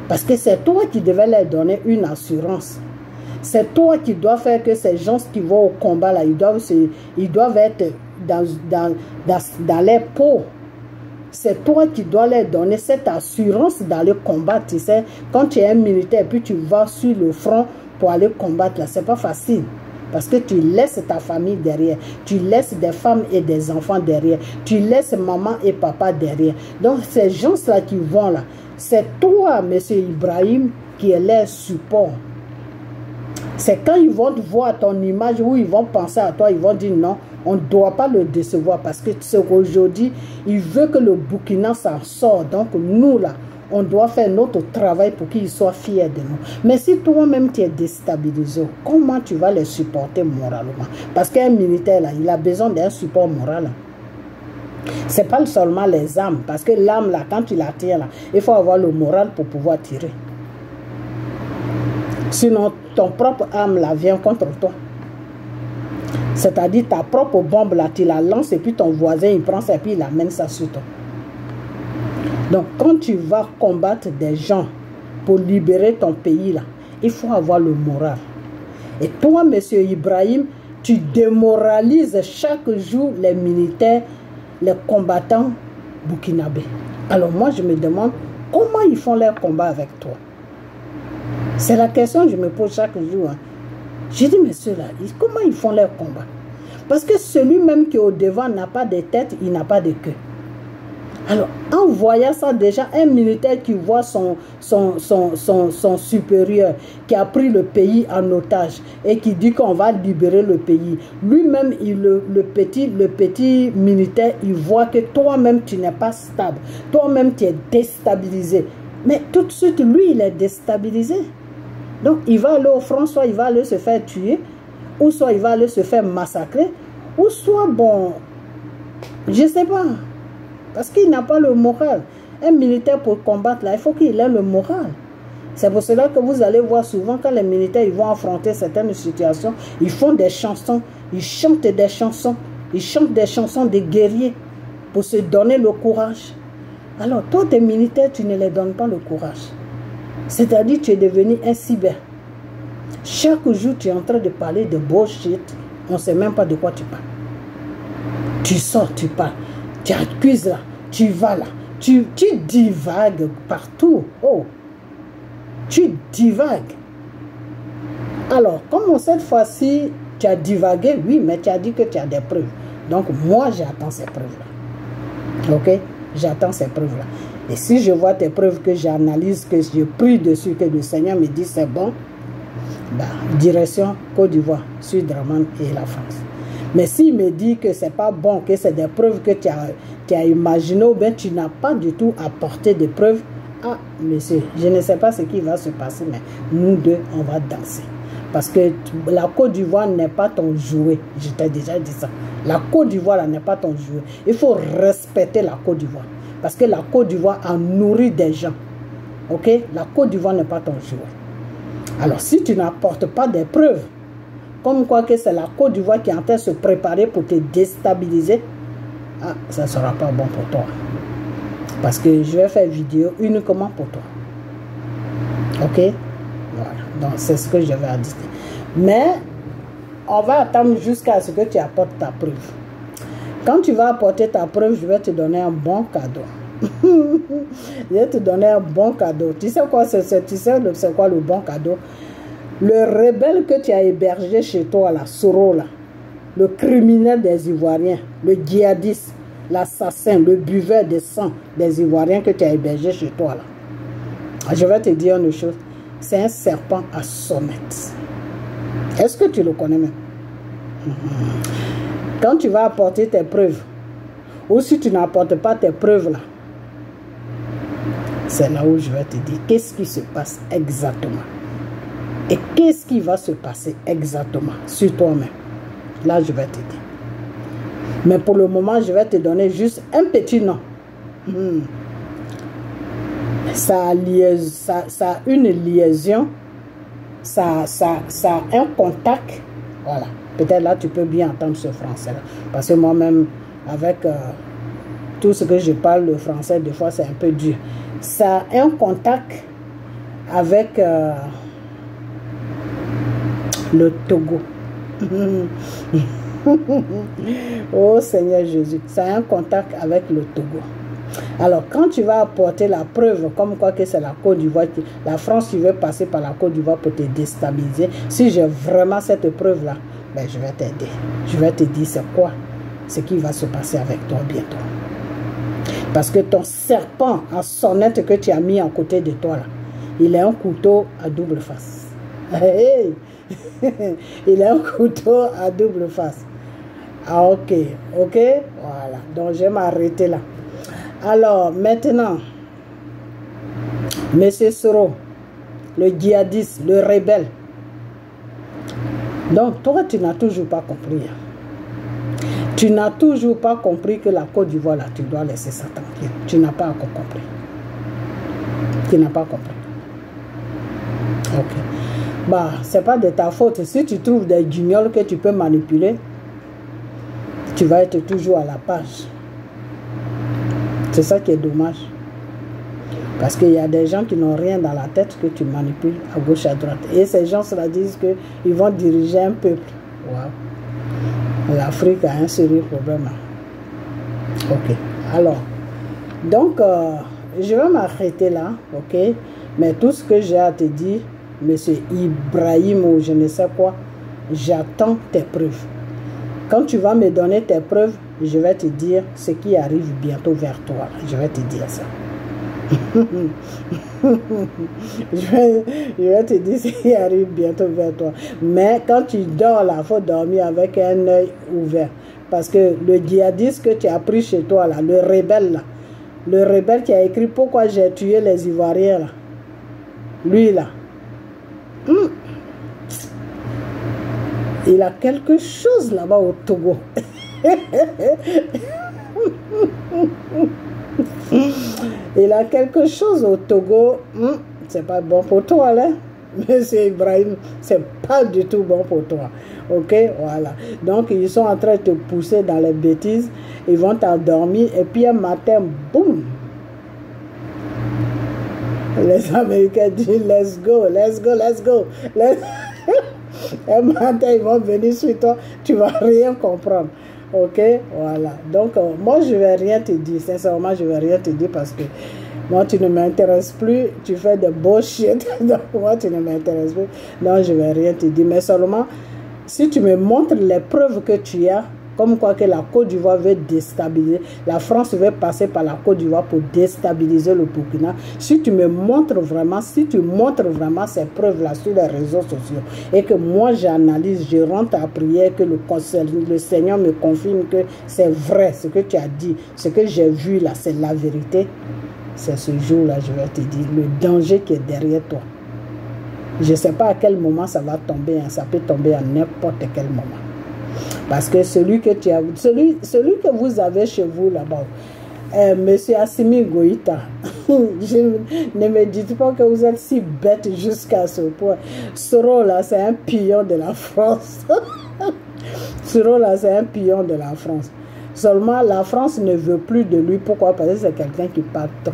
Parce que c'est toi qui devais leur donner une assurance. C'est toi qui dois faire que ces gens qui vont au combat là, ils doivent être dans les peaux. C'est toi qui dois leur donner cette assurance dans le combat. Tu sais, quand tu es un militaire, puis tu vas sur le front pour aller combattre là, c'est pas facile. Parce que tu laisses ta famille derrière. Tu laisses des femmes et des enfants derrière. Tu laisses maman et papa derrière. Donc, ces gens-là qui vont là, c'est toi, M. Ibrahim, qui est leur support. C'est quand ils vont voir ton image, où ils vont penser à toi, ils vont dire non, on ne doit pas le décevoir. Parce que c'est qu'aujourd'hui, il veut que le Burkina s'en sorte. Donc, nous là, on doit faire notre travail pour qu'ils soient fiers de nous. Mais si toi-même tu es déstabilisé, comment tu vas les supporter moralement? Parce qu'un militaire, là, il a besoin d'un support moral. Ce n'est pas seulement les armes. Parce que l'arme, là, quand tu la tires, là, il faut avoir le moral pour pouvoir tirer. Sinon, ton propre arme, là, vient contre toi. C'est-à-dire, ta propre bombe, là, tu la lances et puis ton voisin, il prend ça et puis il amène ça sur toi. Donc, quand tu vas combattre des gens pour libérer ton pays, là, il faut avoir le moral. Et toi, M. Ibrahim, tu démoralises chaque jour les militaires, les combattants burkinabés. Alors moi, je me demande comment ils font leur combat avec toi. C'est la question que je me pose chaque jour. Hein. Je dis, mais ceux-là, comment ils font leur combat? Parce que celui-même qui est au devant n'a pas de tête, il n'a pas de queue. Alors, en voyant ça déjà, un militaire qui voit son supérieur qui a pris le pays en otage et qui dit qu'on va libérer le pays, lui-même, le petit militaire, il voit que toi-même, tu n'es pas stable. Toi-même, tu es déstabilisé. Mais tout de suite, lui, il est déstabilisé. Donc, il va aller au front, soit il va aller se faire tuer, ou soit il va aller se faire massacrer, ou soit, bon, je ne sais pas. Parce qu'il n'a pas le moral. Un militaire pour combattre là, il faut qu'il ait le moral. C'est pour cela que vous allez voir souvent quand les militaires ils vont affronter certaines situations, ils font des chansons, ils chantent des chansons, ils chantent des chansons de guerriers pour se donner le courage. Alors toi, tes militaires, tu ne les donnes pas le courage. C'est-à-dire tu es devenu un cyber. Chaque jour, tu es en train de parler de bullshit. On ne sait même pas de quoi tu parles. Tu sors, tu parles. Tu accuses là, tu vas là, tu divagues partout. Oh, tu divagues. Alors, comme cette fois-ci, tu as divagué, oui, mais tu as dit que tu as des preuves. Donc, moi, j'attends ces preuves-là. Ok? J'attends ces preuves-là. Et si je vois tes preuves que j'analyse, que je prie dessus, que le Seigneur me dit c'est bon, bah, direction Côte d'Ivoire, Sud-Draman et la France. Mais s'il me dit que ce n'est pas bon, que c'est des preuves que tu as imaginées, ou bien tu n'as pas du tout apporté de preuves, ah, monsieur, je ne sais pas ce qui va se passer, mais nous deux, on va danser. Parce que la Côte d'Ivoire n'est pas ton jouet. Je t'ai déjà dit ça. La Côte d'Ivoire n'est pas ton jouet. Il faut respecter la Côte d'Ivoire. Parce que la Côte d'Ivoire a nourri des gens. Ok? La Côte d'Ivoire n'est pas ton jouet. Alors, si tu n'apportes pas des preuves, comme quoi que c'est la Côte d'Ivoire qui est en train de se préparer pour te déstabiliser, ah, ça ne sera pas bon pour toi. Parce que je vais faire vidéo uniquement pour toi. Ok? Voilà. Donc, c'est ce que je vais dire. Mais, on va attendre jusqu'à ce que tu apportes ta preuve. Quand tu vas apporter ta preuve, je vais te donner un bon cadeau. Je vais te donner un bon cadeau. Tu sais quoi, c'est quoi le bon cadeau? Le rebelle que tu as hébergé chez toi, là, Soro, là, le criminel des Ivoiriens, le djihadiste, l'assassin, le buveur de sang des Ivoiriens que tu as hébergé chez toi, là. Je vais te dire une chose, c'est un serpent à sommette. Est-ce que tu le connais même? Quand tu vas apporter tes preuves, ou si tu n'apportes pas tes preuves, là, c'est là où je vais te dire qu'est-ce qui se passe exactement. Et qu'est-ce qui va se passer exactement sur toi-même? Là, je vais te dire. Mais pour le moment, je vais te donner juste un petit nom. ça a une liaison, ça a un contact. Voilà. Peut-être là, tu peux bien entendre ce français-là. Parce que moi-même, avec tout ce que je parle, le français, des fois, c'est un peu dur. Ça a un contact avec le Togo. Oh Seigneur Jésus, ça a un contact avec le Togo. Alors, quand tu vas apporter la preuve, comme quoi que c'est la Côte d'Ivoire, la France, tu veux passer par la Côte d'Ivoire pour te déstabiliser, si j'ai vraiment cette preuve-là, ben, je vais t'aider. Je vais te dire c'est quoi ce qui va se passer avec toi bientôt. Parce que ton serpent en sonnette que tu as mis à côté de toi, là, il est un couteau à double face. Hey! Il est un couteau à double face. Ah, ok. Ok? Voilà. Donc, je vais m'arrêter là. Alors, maintenant, Monsieur Soro, le djihadiste, le rebelle. Donc, toi, tu n'as toujours pas compris. Tu n'as toujours pas compris que la Côte d'Ivoire, là, tu dois laisser ça tranquille. Tu n'as pas encore compris. Tu n'as pas compris. Ok. Bah, c'est pas de ta faute. Si tu trouves des guignols que tu peux manipuler, tu vas être toujours à la page. C'est ça qui est dommage. Parce qu'il y a des gens qui n'ont rien dans la tête que tu manipules à gauche, à droite. Et ces gens-là disent qu'ils vont diriger un peuple. Wow. L'Afrique a un sérieux problème. Ok. Alors, donc, je vais m'arrêter là. Ok. Mais tout ce que j'ai à te dire, Monsieur Ibrahim ou je ne sais quoi, j'attends tes preuves. Quand tu vas me donner tes preuves, je vais te dire ce qui arrive bientôt vers toi. Je vais te dire ça. je vais te dire ce qui arrive bientôt vers toi. Mais quand tu dors là, il faut dormir avec un œil ouvert. Parce que le djihadiste que tu as pris chez toi, là, le rebelle qui a écrit pourquoi j'ai tué les Ivoiriens, là, lui là, il a quelque chose là-bas au Togo. Il a quelque chose au Togo. C'est pas bon pour toi, là. Monsieur Ibrahim, c'est pas du tout bon pour toi. Ok, voilà. Donc, ils sont en train de te pousser dans les bêtises. Ils vont t'endormir. Et puis, un matin, boum. Les Américains disent, let's go, let's go, let's go. Un matin, ils vont venir sur toi. Tu vas rien comprendre. Ok, voilà. Donc, moi, je vais rien te dire. Sincèrement, je vais rien te dire parce que moi, tu ne m'intéresses plus. Tu fais de bullshit. Donc, moi, tu ne m'intéresses plus. Donc, je vais rien te dire. Mais seulement, si tu me montres les preuves que tu as, comme quoi que la Côte d'Ivoire veut déstabiliser, la France veut passer par la Côte d'Ivoire pour déstabiliser le Burkina. Si tu me montres vraiment, si tu montres vraiment ces preuves-là sur les réseaux sociaux et que moi j'analyse, je rentre à prière, que le Seigneur me confirme que c'est vrai ce que tu as dit, ce que j'ai vu là, c'est la vérité, c'est ce jour-là, je vais te dire, le danger qui est derrière toi. Je ne sais pas à quel moment ça va tomber, hein. Ça peut tomber à n'importe quel moment. Parce que celui que vous avez chez vous là-bas, Monsieur Assimi Goïta, ne me dites pas que vous êtes si bête jusqu'à ce point. Soro là, c'est un pion de la France. Soro là, c'est un pion de la France. Seulement, la France ne veut plus de lui. Pourquoi? Parce que c'est quelqu'un qui parle trop.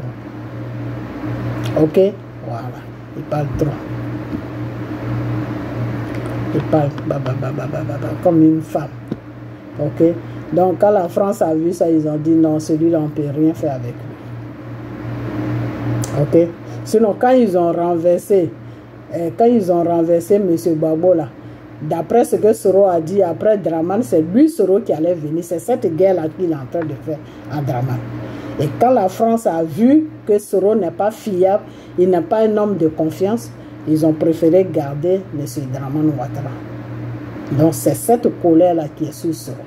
Ok? Voilà. Il parle trop. Il parle comme une femme. Ok? Donc, quand la France a vu ça, ils ont dit non, celui-là, on ne peut rien faire avec lui. Ok? Sinon, quand ils ont renversé M. Gbagbo là, d'après ce que Soro a dit, après Dramane, c'est lui Soro qui allait venir. C'est cette guerre-là qu'il est en train de faire à Dramane. Et quand la France a vu que Soro n'est pas fiable, il n'est pas un homme de confiance, ils ont préféré garder M. Dramane Ouattara. Donc, c'est cette colère-là qui est sur Soro.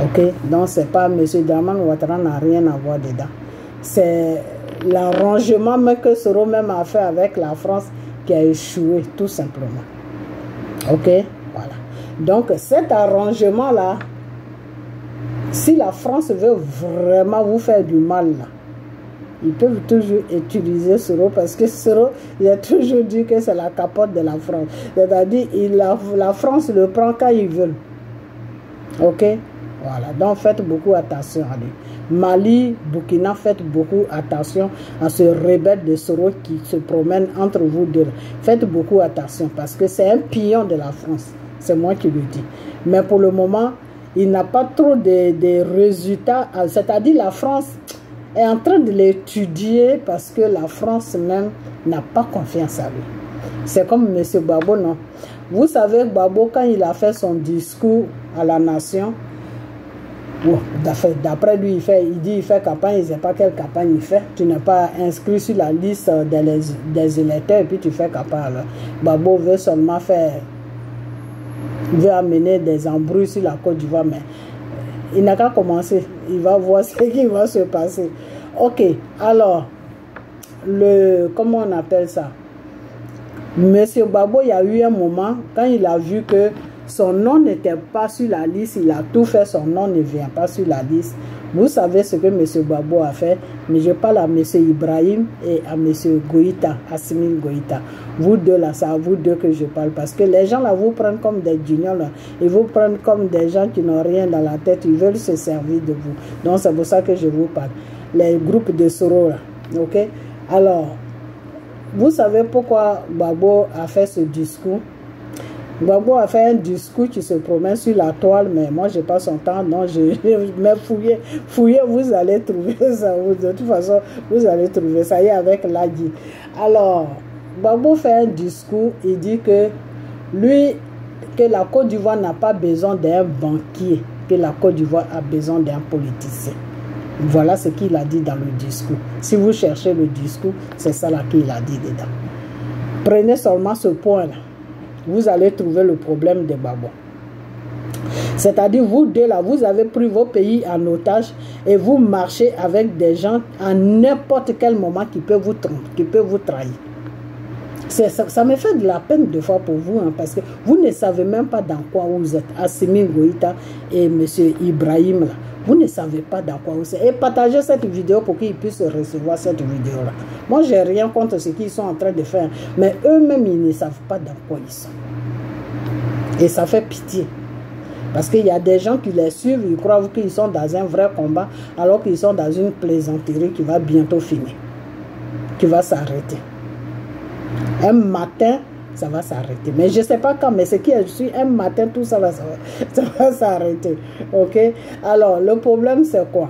Ok? Donc, c'est pas M. Dramane Ouattara n'a rien à voir dedans. C'est l'arrangement que Soro même a fait avec la France qui a échoué, tout simplement. Ok? Voilà. Donc, cet arrangement-là, si la France veut vraiment vous faire du mal, là, Ils peuvent toujours utiliser Soro parce que Soro, il a toujours dit que c'est la capote de la France. C'est-à-dire, la France le prend quand ils veulent. Ok? Voilà. Donc, faites beaucoup attention à lui. Mali, Burkina, faites beaucoup attention à ce rebelle de Soro qui se promène entre vous deux. Faites beaucoup attention parce que c'est un pion de la France. C'est moi qui le dis. Mais pour le moment, il n'a pas trop de résultats. C'est-à-dire, la France est en train de l'étudier parce que la France même n'a pas confiance à lui. C'est comme M. Gbagbo, non? Vous savez, Gbagbo, quand il a fait son discours à la nation, bon, d'après lui, il fait campagne, il ne sait pas quelle campagne il fait. Tu n'es pas inscrit sur la liste des électeurs et puis tu fais campagne. Alors, Gbagbo veut seulement veut amener des embrouilles sur la Côte d'Ivoire, mais il n'a qu'à commencer. Il va voir ce qui va se passer. Ok, alors, comment on appelle ça? Monsieur Gbagbo, il y a eu un moment, quand il a vu que son nom n'était pas sur la liste, il a tout fait, son nom ne vient pas sur la liste. Vous savez ce que M. Gbagbo a fait, mais je parle à M. Ibrahim et à M. Goïta, Assimi Goïta. Vous deux là, c'est à vous deux que je parle, parce que les gens là vous prennent comme des juniors là, ils vous prennent comme des gens qui n'ont rien dans la tête, ils veulent se servir de vous. Donc c'est pour ça que je vous parle. Les groupes de Soro là, ok? Alors, vous savez pourquoi Gbagbo a fait ce discours? Gbagbo a fait un discours qui se promène sur la toile, mais moi je passe son temps, non, mais fouillez, vous allez trouver ça, de toute façon, vous allez trouver ça, y est avec l'Adi. Alors, Gbagbo fait un discours, il dit que lui, que la Côte d'Ivoire n'a pas besoin d'un banquier, que la Côte d'Ivoire a besoin d'un politicien. Voilà ce qu'il a dit dans le discours. Si vous cherchez le discours, c'est ça là qu'il a dit dedans. Prenez seulement ce point-là. Vous allez trouver le problème de Gbagbo. C'est-à-dire, vous deux là, vous avez pris vos pays en otage et vous marchez avec des gens à n'importe quel moment qui peuvent vous tromper, qui peuvent vous trahir. Ça me fait de la peine deux fois pour vous, hein, parce que vous ne savez même pas dans quoi vous êtes. Assimi Goïta et M. Ibrahim, là, vous ne savez pas dans quoi vous êtes. Et partagez cette vidéo pour qu'ils puissent recevoir cette vidéo-là. Moi, je n'ai rien contre ce qu'ils sont en train de faire, mais eux-mêmes, ils ne savent pas dans quoi ils sont. Et ça fait pitié. Parce qu'il y a des gens qui les suivent, ils croient qu'ils sont dans un vrai combat, alors qu'ils sont dans une plaisanterie qui va bientôt finir, qui va s'arrêter. Un matin, ça va s'arrêter. Mais je ne sais pas quand, mais ce qui est sûr, un matin, tout ça va s'arrêter. Ok? Alors, le problème, c'est quoi?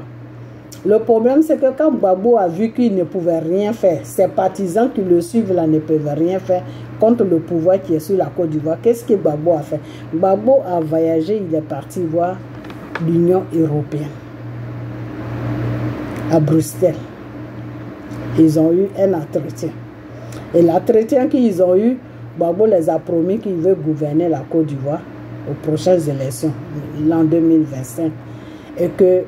Le problème, c'est que quand Gbagbo a vu qu'il ne pouvait rien faire, ses partisans qui le suivent là ne peuvent rien faire contre le pouvoir qui est sur la Côte d'Ivoire. Qu'est-ce que Gbagbo a fait? Gbagbo a voyagé, il est parti voir l'Union européenne à Bruxelles. Ils ont eu un entretien. Et l'entretien qu'ils ont eu, Gbagbo les a promis qu'il veut gouverner la Côte d'Ivoire aux prochaines élections, l'an 2025. Et que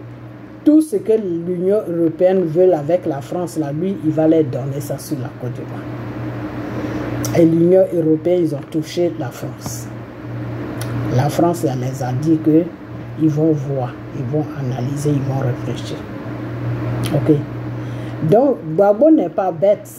tout ce que l'Union européenne veut avec la France, là, lui, il va les donner ça sur la Côte d'Ivoire. Et l'Union européenne, ils ont touché la France. La France, elle les a dit qu'ils vont voir, ils vont analyser, ils vont réfléchir. Ok? Donc, Gbagbo n'est pas bête.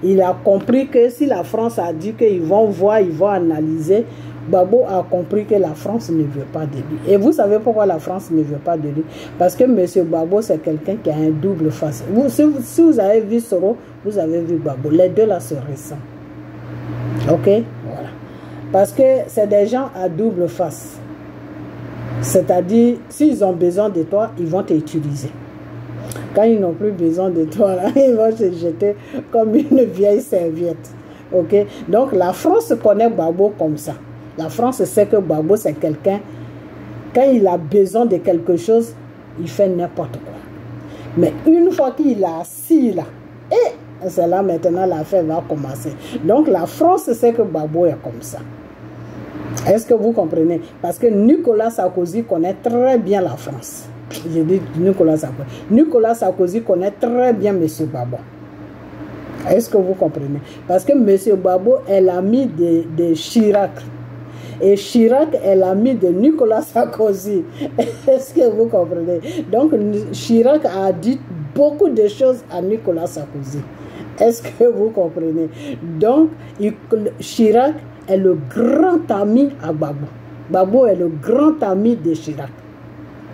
Il a compris que si la France a dit qu'ils vont voir, ils vont analyser, Gbagbo a compris que la France ne veut pas de lui. Et vous savez pourquoi la France ne veut pas de lui? Parce que M. Gbagbo, c'est quelqu'un qui a un double face. Si vous avez vu Soro, vous avez vu Gbagbo. Les deux là se ressemblent. Ok? Voilà. Parce que c'est des gens à double face. C'est-à-dire, s'ils ont besoin de toi, ils vont t'utiliser. Quand ils n'ont plus besoin de toi, là, ils vont se jeter comme une vieille serviette. Ok? Donc la France connaît Gbagbo comme ça. La France sait que Gbagbo c'est quelqu'un, quand il a besoin de quelque chose, il fait n'importe quoi. Mais une fois qu'il a assis là, et c'est là maintenant l'affaire va commencer. Donc la France sait que Gbagbo est comme ça. Est-ce que vous comprenez? Parce que Nicolas Sarkozy connaît très bien la France. J'ai dit Nicolas Sarkozy. Nicolas Sarkozy connaît très bien M. Gbagbo. Est-ce que vous comprenez? Parce que M. Gbagbo est l'ami de Chirac. Et Chirac est l'ami de Nicolas Sarkozy. Est-ce que vous comprenez? Donc Chirac a dit beaucoup de choses à Nicolas Sarkozy. Est-ce que vous comprenez? Donc, Chirac est le grand ami à Gbagbo. Gbagbo est le grand ami de Chirac.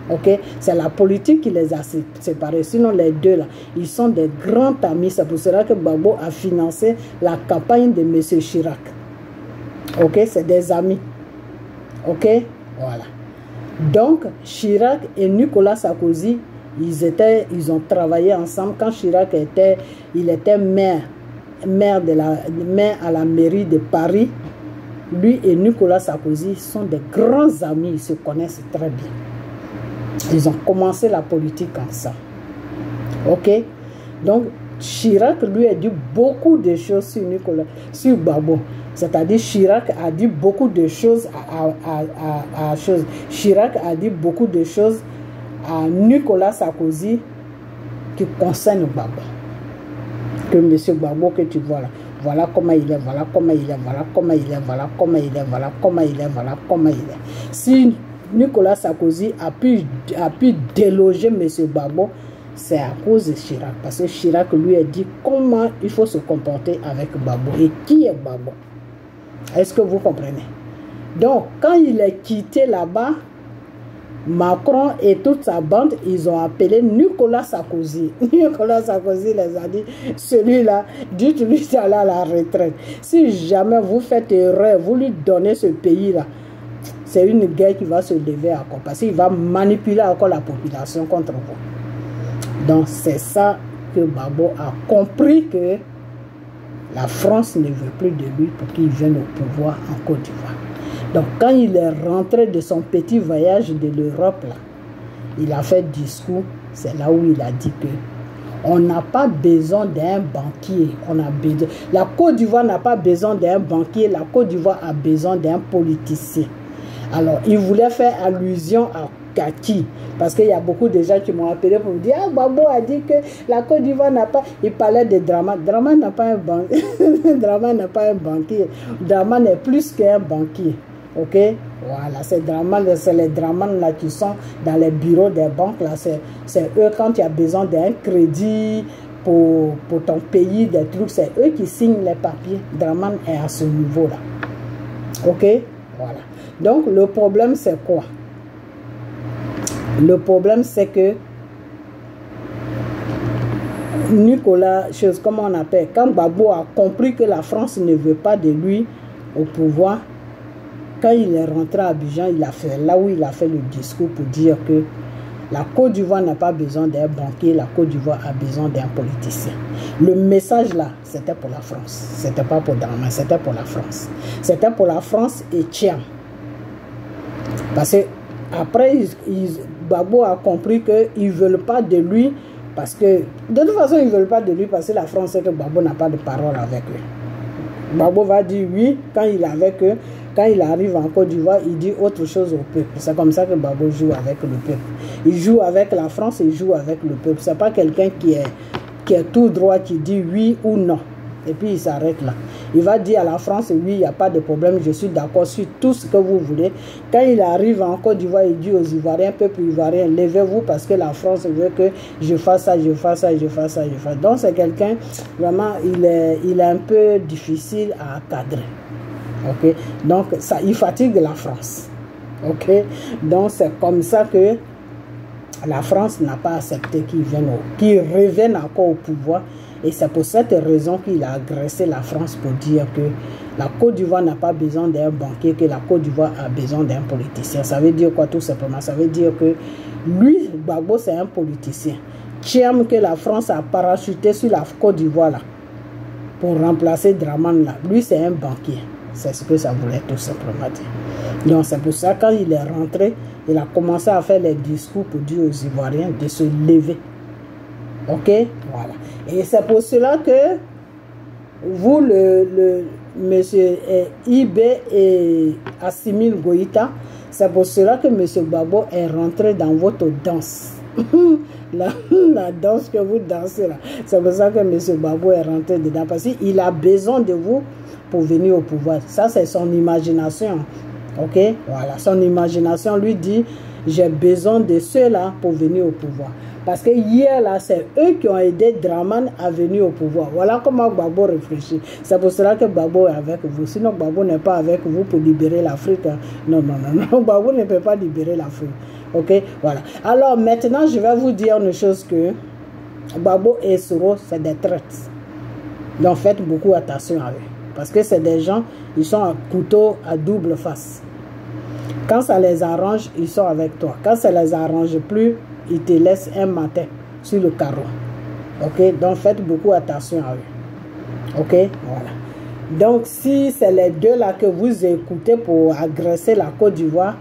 Ok, c'est la politique qui les a séparés. Sinon, les deux là, ils sont des grands amis. C'est pour cela que Gbagbo a financé la campagne de M. Chirac. Ok, c'est des amis. Ok, voilà. Donc, Chirac et Nicolas Sarkozy, ils ont travaillé ensemble. Quand Chirac était maire à la mairie de Paris, lui et Nicolas Sarkozy sont des grands amis. Ils se connaissent très bien. Ils ont commencé la politique ensemble. Ok? Donc, Chirac lui a dit beaucoup de choses sur Gbagbo. C'est-à-dire, Chirac a dit beaucoup de choses Chirac a dit beaucoup de choses à Nicolas Sarkozy qui concernent Gbagbo. Que M. Gbagbo que tu vois là, voilà comment il est, voilà comment il est, voilà comment il est, voilà comment il est, voilà comment il est, voilà comment il est. Si Nicolas Sarkozy a pu déloger M. Gbagbo, c'est à cause de Chirac. Parce que Chirac lui a dit comment il faut se comporter avec Gbagbo. Et qui est Gbagbo? Est-ce que vous comprenez? Donc, quand il est quitté là-bas, Macron et toute sa bande, ils ont appelé Nicolas Sarkozy. Nicolas Sarkozy les a dit, celui-là, dites-lui d'aller à la retraite. Si jamais vous faites erreur, vous lui donnez ce pays-là, c'est une guerre qui va se lever encore. Parce qu'il va manipuler encore la population contre vous. Donc c'est ça que Gbagbo a compris, que la France ne veut plus de lui pour qu'il vienne au pouvoir en Côte d'Ivoire. Donc quand il est rentré de son petit voyage de l'Europe, là, il a fait discours, c'est là où il a dit que on n'a pas besoin d'un banquier. La Côte d'Ivoire n'a pas besoin d'un banquier, la Côte d'Ivoire a besoin d'un politicien. Alors, il voulait faire allusion à qui? Parce qu'il y a beaucoup de gens qui m'ont appelé pour me dire, ah, Gbagbo a dit que la Côte d'Ivoire n'a pas... Il parlait de Dramane. Dramane n'a pas un banquier. Dramane n'a pas un banquier. Dramane est plus qu'un banquier. Ok? Voilà, c'est les Dramane là qui sont dans les bureaux des banques. Là, c'est eux, quand tu as besoin d'un crédit pour ton pays, des trucs, c'est eux qui signent les papiers. Dramane est à ce niveau-là. Ok? Voilà. Donc, le problème, c'est quoi? Le problème, c'est que Nicolas, comment on appelle, quand Gbagbo a compris que la France ne veut pas de lui au pouvoir, quand il est rentré à Abidjan, là où il a fait le discours pour dire que la Côte d'Ivoire n'a pas besoin d'un banquier, la Côte d'Ivoire a besoin d'un politicien. Le message là, c'était pour la France. C'était pas pour Dramane, c'était pour la France. C'était pour la France et Thiam. Parce que après, Gbagbo a compris qu'ils ne veulent pas de lui, parce que, de toute façon, ils ne veulent pas de lui, parce que la France sait que Gbagbo n'a pas de parole avec eux. Gbagbo va dire oui quand il est avec eux. Quand il arrive en Côte d'Ivoire, il dit autre chose au peuple. C'est comme ça que Gbagbo joue avec le peuple. Il joue avec la France, il joue avec le peuple. Ce n'est pas quelqu'un qui est tout droit, qui dit oui ou non. Et puis il s'arrête là. Il va dire à la France, oui, il n'y a pas de problème, je suis d'accord sur tout ce que vous voulez. Quand il arrive en Côte d'Ivoire, il dit aux Ivoiriens, peuple ivoirien, levez-vous parce que la France veut que je fasse ça, je fasse ça, je fasse ça, je fasse ça. Donc c'est quelqu'un, vraiment, il est un peu difficile à cadrer. Ok, donc ça, il fatigue la France. Ok, donc c'est comme ça que la France n'a pas accepté qu'il revienne encore au pouvoir. Et c'est pour cette raison qu'il a agressé la France pour dire que la Côte d'Ivoire n'a pas besoin d'un banquier, que la Côte d'Ivoire a besoin d'un politicien. Ça veut dire quoi tout simplement? Ça veut dire que lui, Gbagbo, c'est un politicien. Thiam, que la France a parachuté sur la Côte d'Ivoire là, pour remplacer Dramane là, lui c'est un banquier. C'est ce que ça voulait tout simplement dire. Donc c'est pour ça quand il est rentré, il a commencé à faire les discours pour dire aux Ivoiriens de se lever. Ok, voilà. Et c'est pour cela que vous, monsieur Ibé et Assimil Goïta, c'est pour cela que monsieur Gbagbo est rentré dans votre danse. la danse que vous dansez là. C'est pour ça que monsieur Gbagbo est rentré dedans. Parce qu'il a besoin de vous pour venir au pouvoir. Ça, c'est son imagination. Ok, voilà. Son imagination lui dit, j'ai besoin de ceux-là pour venir au pouvoir. Parce que hier, là, c'est eux qui ont aidé Dramane à venir au pouvoir. Voilà comment Gbagbo réfléchit. C'est pour cela que Gbagbo est avec vous. Sinon, Gbagbo n'est pas avec vous pour libérer l'Afrique. Non, non, non, non. Gbagbo ne peut pas libérer l'Afrique. Ok, voilà. Alors, maintenant, je vais vous dire une chose que Gbagbo et Soro, c'est des traites. Donc, faites beaucoup attention à eux. Parce que c'est des gens, ils sont un couteau à double face. Quand ça les arrange, ils sont avec toi. Quand ça les arrange plus, ils te laissent un matin sur le carreau. Ok, donc faites beaucoup attention à eux. Ok, voilà. Donc si c'est les deux là que vous écoutez pour agresser la Côte d'Ivoire,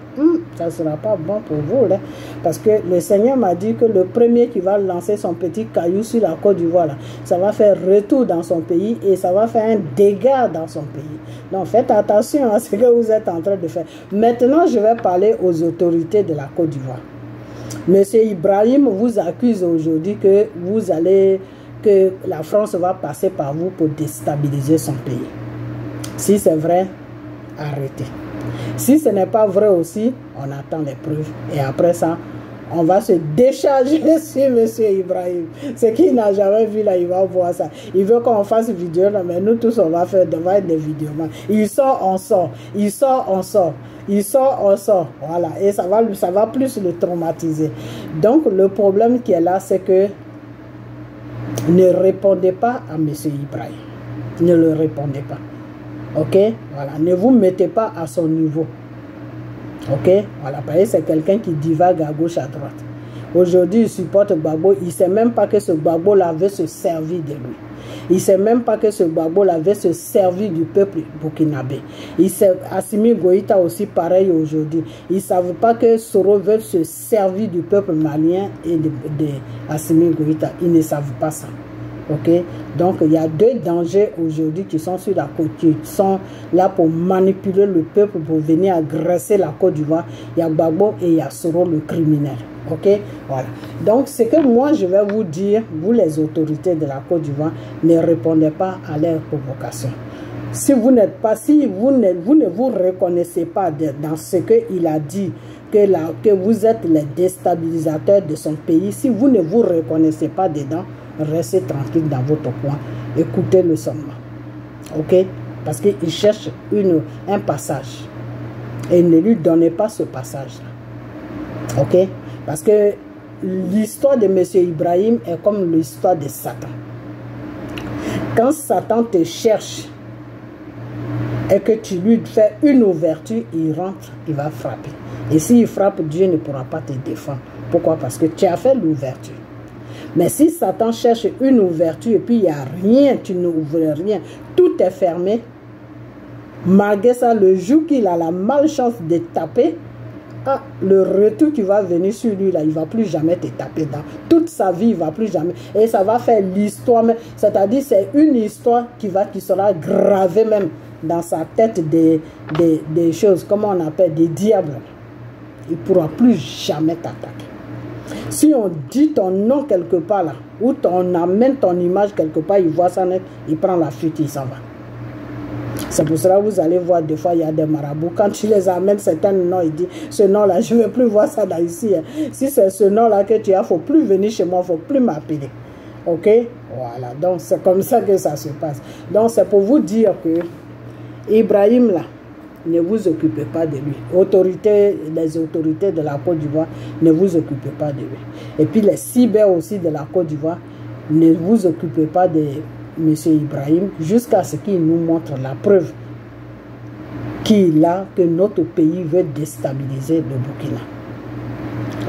ça ne sera pas bon pour vous. Là, parce que le Seigneur m'a dit que le premier qui va lancer son petit caillou sur la Côte d'Ivoire, ça va faire retour dans son pays et ça va faire un dégât dans son pays. Donc faites attention à ce que vous êtes en train de faire. Maintenant, je vais parler aux autorités de la Côte d'Ivoire. Monsieur Ibrahim vous accuse aujourd'hui que que la France va passer par vous pour déstabiliser son pays. Si c'est vrai, arrêtez. Si ce n'est pas vrai aussi, on attend les preuves. Et après ça, on va se décharger sur M. Ibrahim. Ce qu'il n'a jamais vu là, il va voir ça. Il veut qu'on fasse une vidéo là, mais nous tous on va faire des vidéos. Il sort, on sort. Il sort, on sort. Il sort, on sort. Voilà. Et ça va plus le traumatiser. Donc le problème qui est là, c'est que ne répondez pas à M. Ibrahim. Ne le répondez pas. Ok? Voilà. Ne vous mettez pas à son niveau. Ok? Voilà. Parce que c'est quelqu'un qui divague à gauche, à droite. Aujourd'hui, il supporte Gbagbo. Il ne sait même pas que ce Gbagbo-là veut se servir de lui. Il ne sait même pas que ce Gbagbo-là veut se servir du peuple burkinabé. Assimi Goïta aussi pareil aujourd'hui. Ils ne savent pas que Soro veut se servir du peuple malien et de Assimi Goïta. Ils ne savent pas ça. Ok? Donc, il y a deux dangers aujourd'hui qui sont sur la côte, qui sont là pour manipuler le peuple, pour venir agresser la Côte d'Ivoire. Il y a Gbagbo et il y a Soro, le criminel. Ok, voilà. Donc, ce que moi, je vais vous dire, vous les autorités de la Côte d'Ivoire, ne répondez pas à leurs provocations. Si vous n'êtes pas, si vous ne vous reconnaissez pas dans ce qu'il a dit, que vous êtes les déstabilisateurs de son pays, si vous ne vous reconnaissez pas dedans, restez tranquille dans votre coin, écoutez-le seulement. Ok, parce qu'il cherche un passage. Et ne lui donnez pas ce passage-là. Ok. Parce que l'histoire de M. Ibrahim est comme l'histoire de Satan. Quand Satan te cherche et que tu lui fais une ouverture, il rentre, il va frapper. Et s'il frappe, Dieu ne pourra pas te défendre. Pourquoi? Parce que tu as fait l'ouverture. Mais si Satan cherche une ouverture et puis il n'y a rien, tu n'ouvres rien, tout est fermé, malgré ça, le jour qu'il a la malchance de taper, le retour qui va venir sur lui, là, il ne va plus jamais te taper dans. Toute sa vie, il ne va plus jamais. Et ça va faire l'histoire. C'est-à-dire, c'est une histoire qui sera gravée même dans sa tête des choses, comment on appelle, des diables. Il ne pourra plus jamais t'attaquer. Si on dit ton nom quelque part là, ou on amène ton image quelque part, il voit ça net, il prend la fuite, il s'en va. C'est pour cela que vous allez voir des fois il y a des marabouts. Quand tu les amènes certains noms, ils disent ce nom-là, je ne veux plus voir ça ici. Hein. Si c'est ce nom-là que tu as, il ne faut plus venir chez moi, il ne faut plus m'appeler. Ok? Voilà, donc c'est comme ça que ça se passe. Donc c'est pour vous dire que Ibrahim là, ne vous occupez pas de lui. Les autorités de la Côte d'Ivoire, ne vous occupez pas de lui. Et puis les cyber aussi de la Côte d'Ivoire, ne vous occupez pas de M. Ibrahim jusqu'à ce qu'il nous montre la preuve qu'il a, que notre pays veut déstabiliser le Burkina.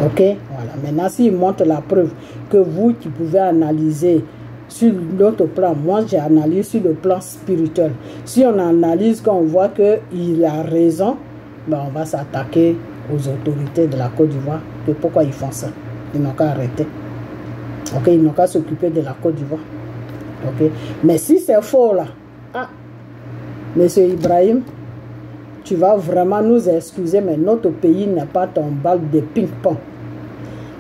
Ok? Voilà. Maintenant, s'il montre la preuve que vous qui pouvez analyser sur l'autre plan, moi j'analyse sur le plan spirituel. Si on analyse, quand on voit qu'il a raison, ben on va s'attaquer aux autorités de la Côte d'Ivoire. Pourquoi ils font ça? Ils n'ont qu'à arrêter. Ok? Ils n'ont qu'à s'occuper de la Côte d'Ivoire. Okay. Mais si c'est faux là, Monsieur Ibrahim, tu vas vraiment nous excuser, mais notre pays n'est pas ton balle de ping-pong.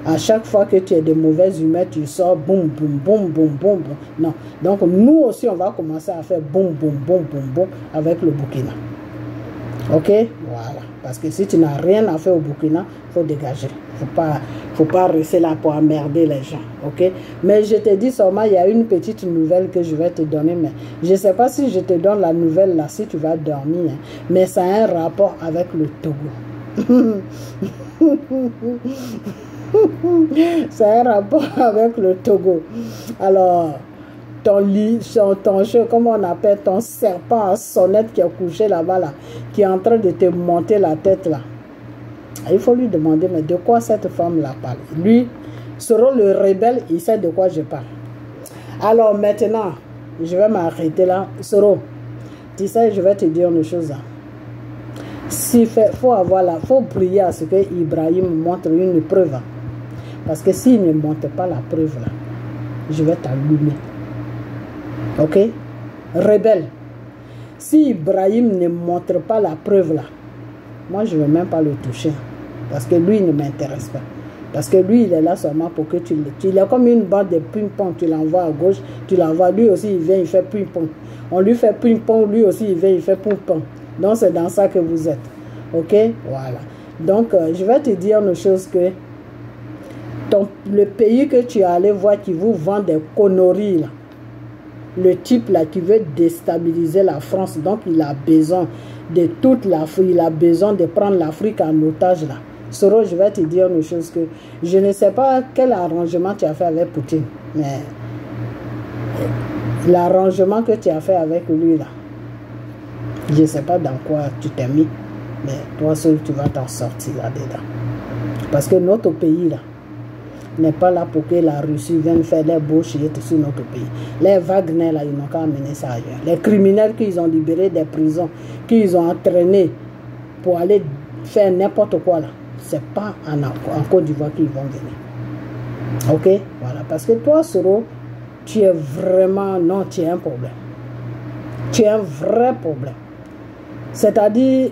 À chaque fois que tu es de mauvaise humeur, tu sors boum, boum, boum, boum, boum, boum. Non. Donc nous aussi, on va commencer à faire boum, boum, boum, boum, boum avec le Burkina. Ok, voilà. Parce que si tu n'as rien à faire au Burkina, il faut dégager. Faut pas rester là pour emmerder les gens. Ok, mais je te dis seulement, il y a une petite nouvelle que je vais te donner. Mais je ne sais pas si je te donne la nouvelle là, si tu vas dormir. Hein, mais ça a un rapport avec le Togo. Ça a un rapport avec le Togo. Alors, ton jeu, comment on appelle, ton serpent à sonnette qui est couché là-bas, là, qui est en train de te monter la tête là. Il faut lui demander, mais de quoi cette femme-là parle? Lui, Soro le rebelle, il sait de quoi je parle. Alors maintenant, je vais m'arrêter là. Soro, tu sais, je vais te dire une chose là. Faut prier à ce que Ibrahim montre une preuve. Hein. Parce que s'il ne montre pas la preuve là, je vais t'allumer. Ok? Rebelle. Si Ibrahim ne montre pas la preuve là, moi je ne vais même pas le toucher. Parce que lui ne m'intéresse pas. Parce que lui il est là seulement pour que tu il est comme une bande de ping-pong. Tu l'envoies à gauche, tu l'envoies. Lui aussi il vient, il fait ping-pong. On lui fait ping-pong, lui aussi il vient, il fait ping-pong. Donc c'est dans ça que vous êtes. Ok? Voilà. Donc je vais te dire une chose que le pays que tu es allé voir qui vous vend des conneries là. Le type là qui veut déstabiliser la France, donc il a besoin de toute l'Afrique, il a besoin de prendre l'Afrique en otage là. Soro, je vais te dire une chose que je ne sais pas quel arrangement tu as fait avec Poutine, mais l'arrangement que tu as fait avec lui là, je ne sais pas dans quoi tu t'es mis, mais toi seul tu vas t'en sortir là-dedans. Parce que notre pays là, n'est pas là pour que la Russie vienne faire des beaux chiites sur notre pays. Les Wagner, là, ils n'ont qu'à amener ça ailleurs. Les criminels qu'ils ont libérés des prisons, qu'ils ont entraînés pour aller faire n'importe quoi, là, c'est pas en Côte d'Ivoire qu'ils vont venir. Ok? Voilà. Parce que toi, Soro, tu es vraiment... Non, tu es un problème. Tu es un vrai problème. C'est-à-dire...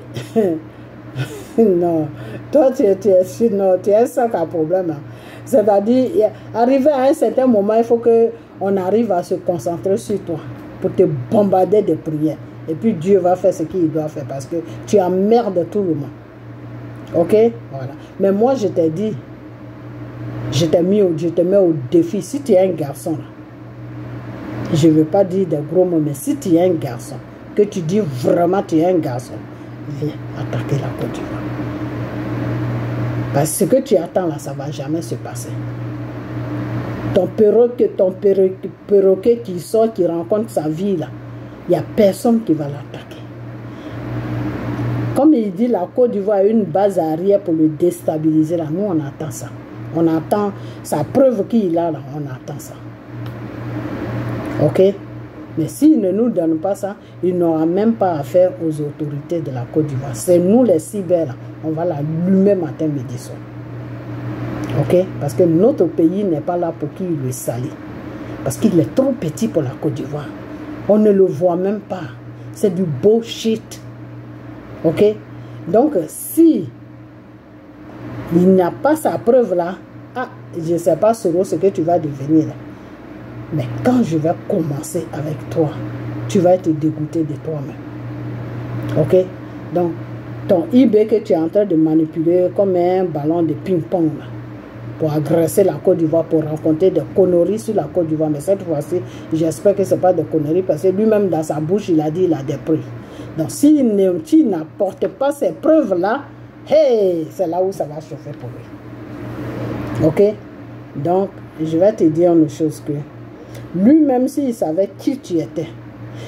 non. Toi, tu es un sac à problème, hein. C'est-à-dire, arrivé à un certain moment, il faut qu'on arrive à se concentrer sur toi pour te bombarder de prières. Et puis Dieu va faire ce qu'il doit faire parce que tu emmerdes tout le monde. Ok? Voilà. Mais moi, je t'ai dit, je te mets au défi. Si tu es un garçon, là, je ne veux pas dire des gros mots, mais si tu es un garçon, que tu dis vraiment tu es un garçon, viens attaquer la Côte d'Ivoire. Parce que ce que tu attends là, ça ne va jamais se passer. Ton perroquet qui sort, qui rencontre sa vie là, il n'y a personne qui va l'attaquer. Comme il dit, la Côte d'Ivoire a une base arrière pour le déstabiliser là. Nous, on attend ça. On attend sa preuve qu'il a là, on attend ça. Ok? Mais s'il ne nous donne pas ça, il n'aura même pas affaire aux autorités de la Côte d'Ivoire. C'est nous les cyber là. On va l'allumer matin, midi, soir. Ok? Parce que notre pays n'est pas là pour qu'il le salit. Parce qu'il est trop petit pour la Côte d'Ivoire. On ne le voit même pas. C'est du bullshit. Ok? Donc, si il n'a pas sa preuve là, ah, je ne sais pas Soro ce que tu vas devenir là. Mais quand je vais commencer avec toi, tu vas être dégoûté de toi-même. Ok? Donc, ton IB que tu es en train de manipuler comme un ballon de ping-pong pour agresser la Côte d'Ivoire, pour rencontrer des conneries sur la Côte d'Ivoire. Mais cette fois-ci, j'espère que ce n'est pas des conneries parce que lui-même dans sa bouche, il a dit qu'il a des preuves. Donc, s'il n'apporte pas ces preuves-là, hey, c'est là où ça va chauffer pour lui. Ok? Donc, je vais te dire une chose que lui-même, s'il savait qui tu étais,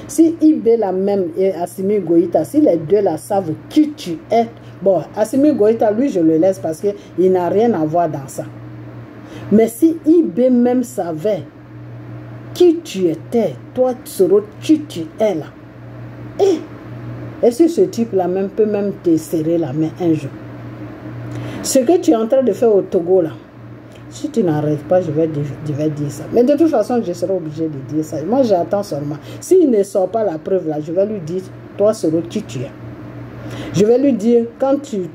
si Ibé la même et Assimi Goïta, si les deux là savent qui tu es, bon, Assimi Goïta, lui, je le laisse parce qu'il n'a rien à voir dans ça. Mais si Ibé même savait qui tu étais, toi, Soro, qui tu es là, et si ce type-là même peut même te serrer la main un jour. Ce que tu es en train de faire au Togo là, si tu n'arrêtes pas, je vais dire ça. Mais de toute façon, je serai obligé de dire ça. Moi, j'attends seulement. S'il ne sort pas la preuve là, je vais lui dire, toi, Soro, qui tu es. Je vais lui dire, quand tu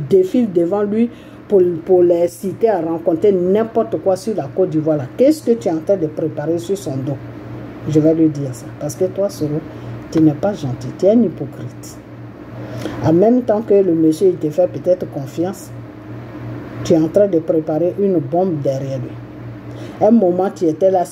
défiles devant lui pour les citer à rencontrer n'importe quoi sur la Côte d'Ivoire, qu'est-ce que tu es en train de préparer sur son dos? Je vais lui dire ça. Parce que toi, Soro, tu n'es pas gentil. Tu es un hypocrite. En même temps que le monsieur il te fait peut-être confiance, tu es en train de préparer une bombe derrière lui. Un moment, tu étais là,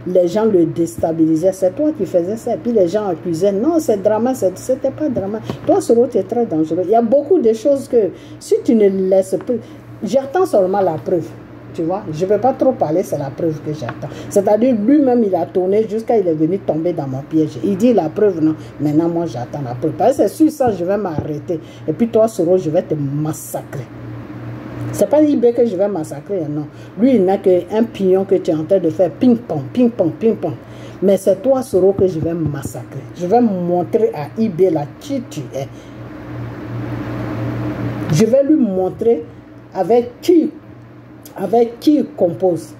les gens le déstabilisaient. C'est toi qui faisais ça. Et puis les gens accusaient. Non, c'est drama, c'était pas drama. Toi, Soro, tu es très dangereux. Il y a beaucoup de choses que, si tu ne laisses pas, j'attends seulement la preuve. Tu vois, je ne peux pas trop parler, c'est la preuve que j'attends. C'est-à-dire, lui-même, il a tourné jusqu'à il est venu tomber dans mon piège. Il dit la preuve, non. Maintenant, moi, j'attends la preuve. Parce que c'est sûr, ça, je vais m'arrêter. Et puis toi, Soro, je vais te massacrer. C'est pas IB que je vais massacrer, non. Lui, il n'a qu'un pignon que tu es en train de faire ping-pong, ping-pong, ping-pong. Mais c'est toi, Soro, que je vais massacrer. Je vais montrer à IB là qui tu es. Je vais lui montrer avec qui il compose.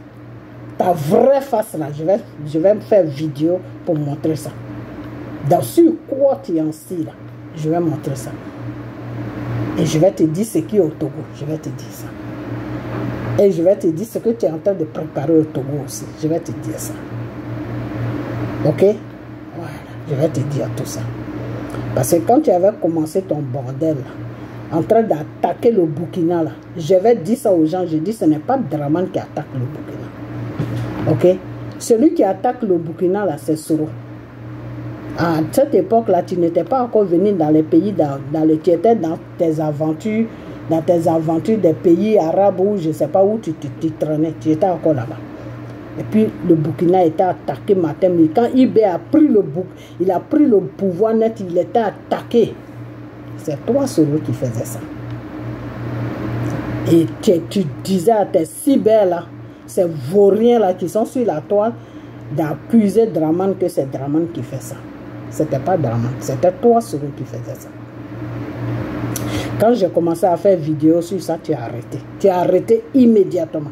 Ta vraie face là, je vais me faire vidéo pour montrer ça. Dans sur quoi tu es en style là, je vais montrer ça. Et je vais te dire ce qui est au Togo. Je vais te dire ça. Et je vais te dire ce que tu es en train de préparer au Togo aussi. Je vais te dire ça. Ok? Voilà. Je vais te dire tout ça. Parce que quand tu avais commencé ton bordel, là, en train d'attaquer le Burkina, là, j'avais dit ça aux gens. J'ai dit ce n'est pas Draman qui attaque le Burkina. Ok? Celui qui attaque le Burkina, là, c'est Soro. À cette époque-là, tu n'étais pas encore venu dans les pays, tu étais dans tes aventures des pays arabes où je ne sais pas où tu traînais. Tu étais encore là-bas. Et puis le Burkina était attaqué matin. Mais quand IB a pris le pouvoir net, il était attaqué. C'est toi, Soro, qui faisais ça. Et tu disais à tes cyber-là, ces vauriens-là qui sont sur la toile, d'accuser Draman que c'est Draman qui fait ça. C'était pas Draman, c'était toi, Soro, qui faisait ça. Quand j'ai commencé à faire vidéo sur ça, tu as arrêté. Tu as arrêté immédiatement.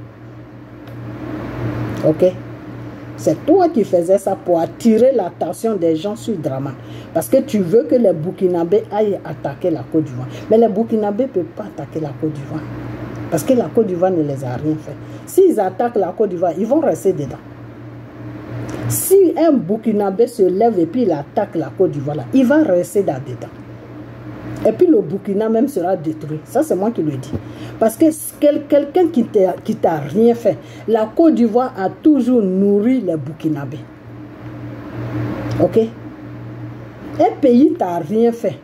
Ok? C'est toi qui faisais ça pour attirer l'attention des gens sur Draman. Parce que tu veux que les Burkinabés aillent attaquer la Côte d'Ivoire. Mais les Burkinabés ne peuvent pas attaquer la Côte d'Ivoire. Parce que la Côte d'Ivoire ne les a rien fait. S'ils attaquent la Côte d'Ivoire, ils vont rester dedans. Si un Burkinabé se lève et puis il attaque la Côte d'Ivoire, il va rester là-dedans. Et puis le Burkina même sera détruit. Ça, c'est moi qui le dis. Parce que quelqu'un qui t'a rien fait, la Côte d'Ivoire a toujours nourri les Burkinabés. Ok? Un pays t'a rien fait.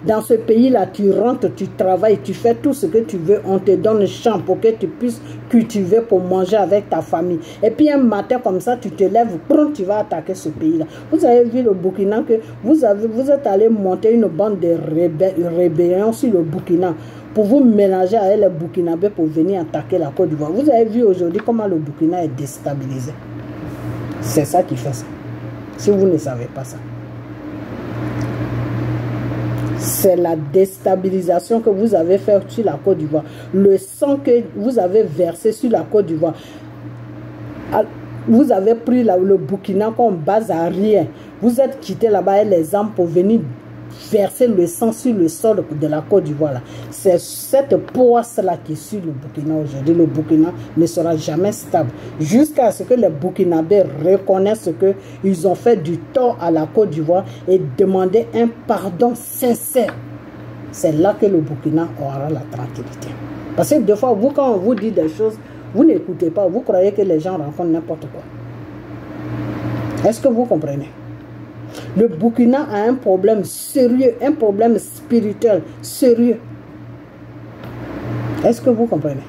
Dans ce pays-là, tu rentres, tu travailles, tu fais tout ce que tu veux. On te donne un champ pour que tu puisses cultiver pour manger avec ta famille. Et puis un matin comme ça, tu te lèves, tu vas attaquer ce pays-là. Vous avez vu le Burkina que vous êtes allé monter une bande de rébellions sur le Burkina pour vous mélanger avec les Burkinabés pour venir attaquer la Côte d'Ivoire. Vous avez vu aujourd'hui comment le Burkina est déstabilisé. C'est ça qui fait ça. Si vous ne savez pas ça. C'est la déstabilisation que vous avez faite sur la Côte d'Ivoire. Le sang que vous avez versé sur la Côte d'Ivoire. Vous avez pris le Burkina comme base arrière. Vous êtes quitté là-bas avec les armes pour venir verser le sang sur le sol de la Côte d'Ivoire. C'est cette poisse-là qui est sur le Burkina aujourd'hui. Le Burkina ne sera jamais stable. Jusqu'à ce que les Burkinabés reconnaissent qu'ils ont fait du tort à la Côte d'Ivoire et demander un pardon sincère. C'est là que le Burkina aura la tranquillité. Parce que des fois, quand on vous dit des choses, vous n'écoutez pas. Vous croyez que les gens racontent n'importe quoi. Est-ce que vous comprenez? Le Burkina a un problème sérieux, un problème spirituel sérieux. Est-ce que vous comprenez?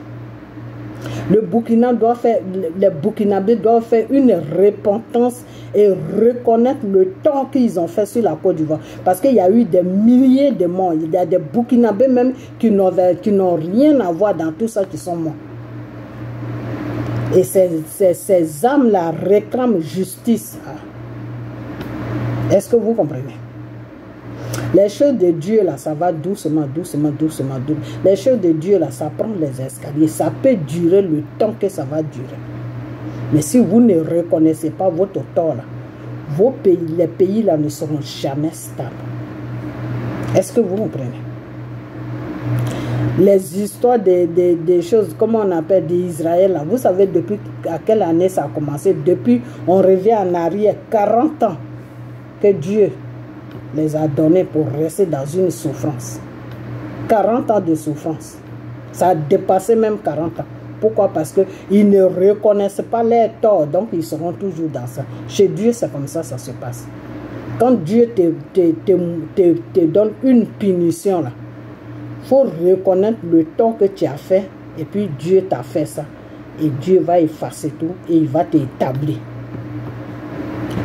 Le Burkina doit faire, les Burkinabés doivent faire une repentance et reconnaître le tort qu'ils ont fait sur la Côte d'Ivoire. Parce qu'il y a eu des milliers de morts. Il y a des Burkinabés même qui n'ont rien à voir dans tout ça, qui sont morts. Et ces âmes-là réclament justice. Est-ce que vous comprenez? Les choses de Dieu, là, ça va doucement, doucement, doucement, doucement. Les choses de Dieu, là, ça prend les escaliers. Ça peut durer le temps que ça va durer. Mais si vous ne reconnaissez pas votre tort, là, vos pays, les pays, là, ne seront jamais stables. Est-ce que vous comprenez? Les histoires des choses, comment on appelle, d'Israël, là, vous savez depuis à quelle année ça a commencé? Depuis, on revient en arrière, 40 ans. Que Dieu, les a donnés pour rester dans une souffrance. 40 ans de souffrance. Ça a dépassé même 40 ans. Pourquoi? Parce qu'ils ne reconnaissent pas leurs torts, donc ils seront toujours dans ça. Chez Dieu, c'est comme ça se passe. Quand Dieu te donne une punition, là, il faut reconnaître le tort que tu as fait, et puis Dieu t'a fait ça. Et Dieu va effacer tout, et il va t'établir.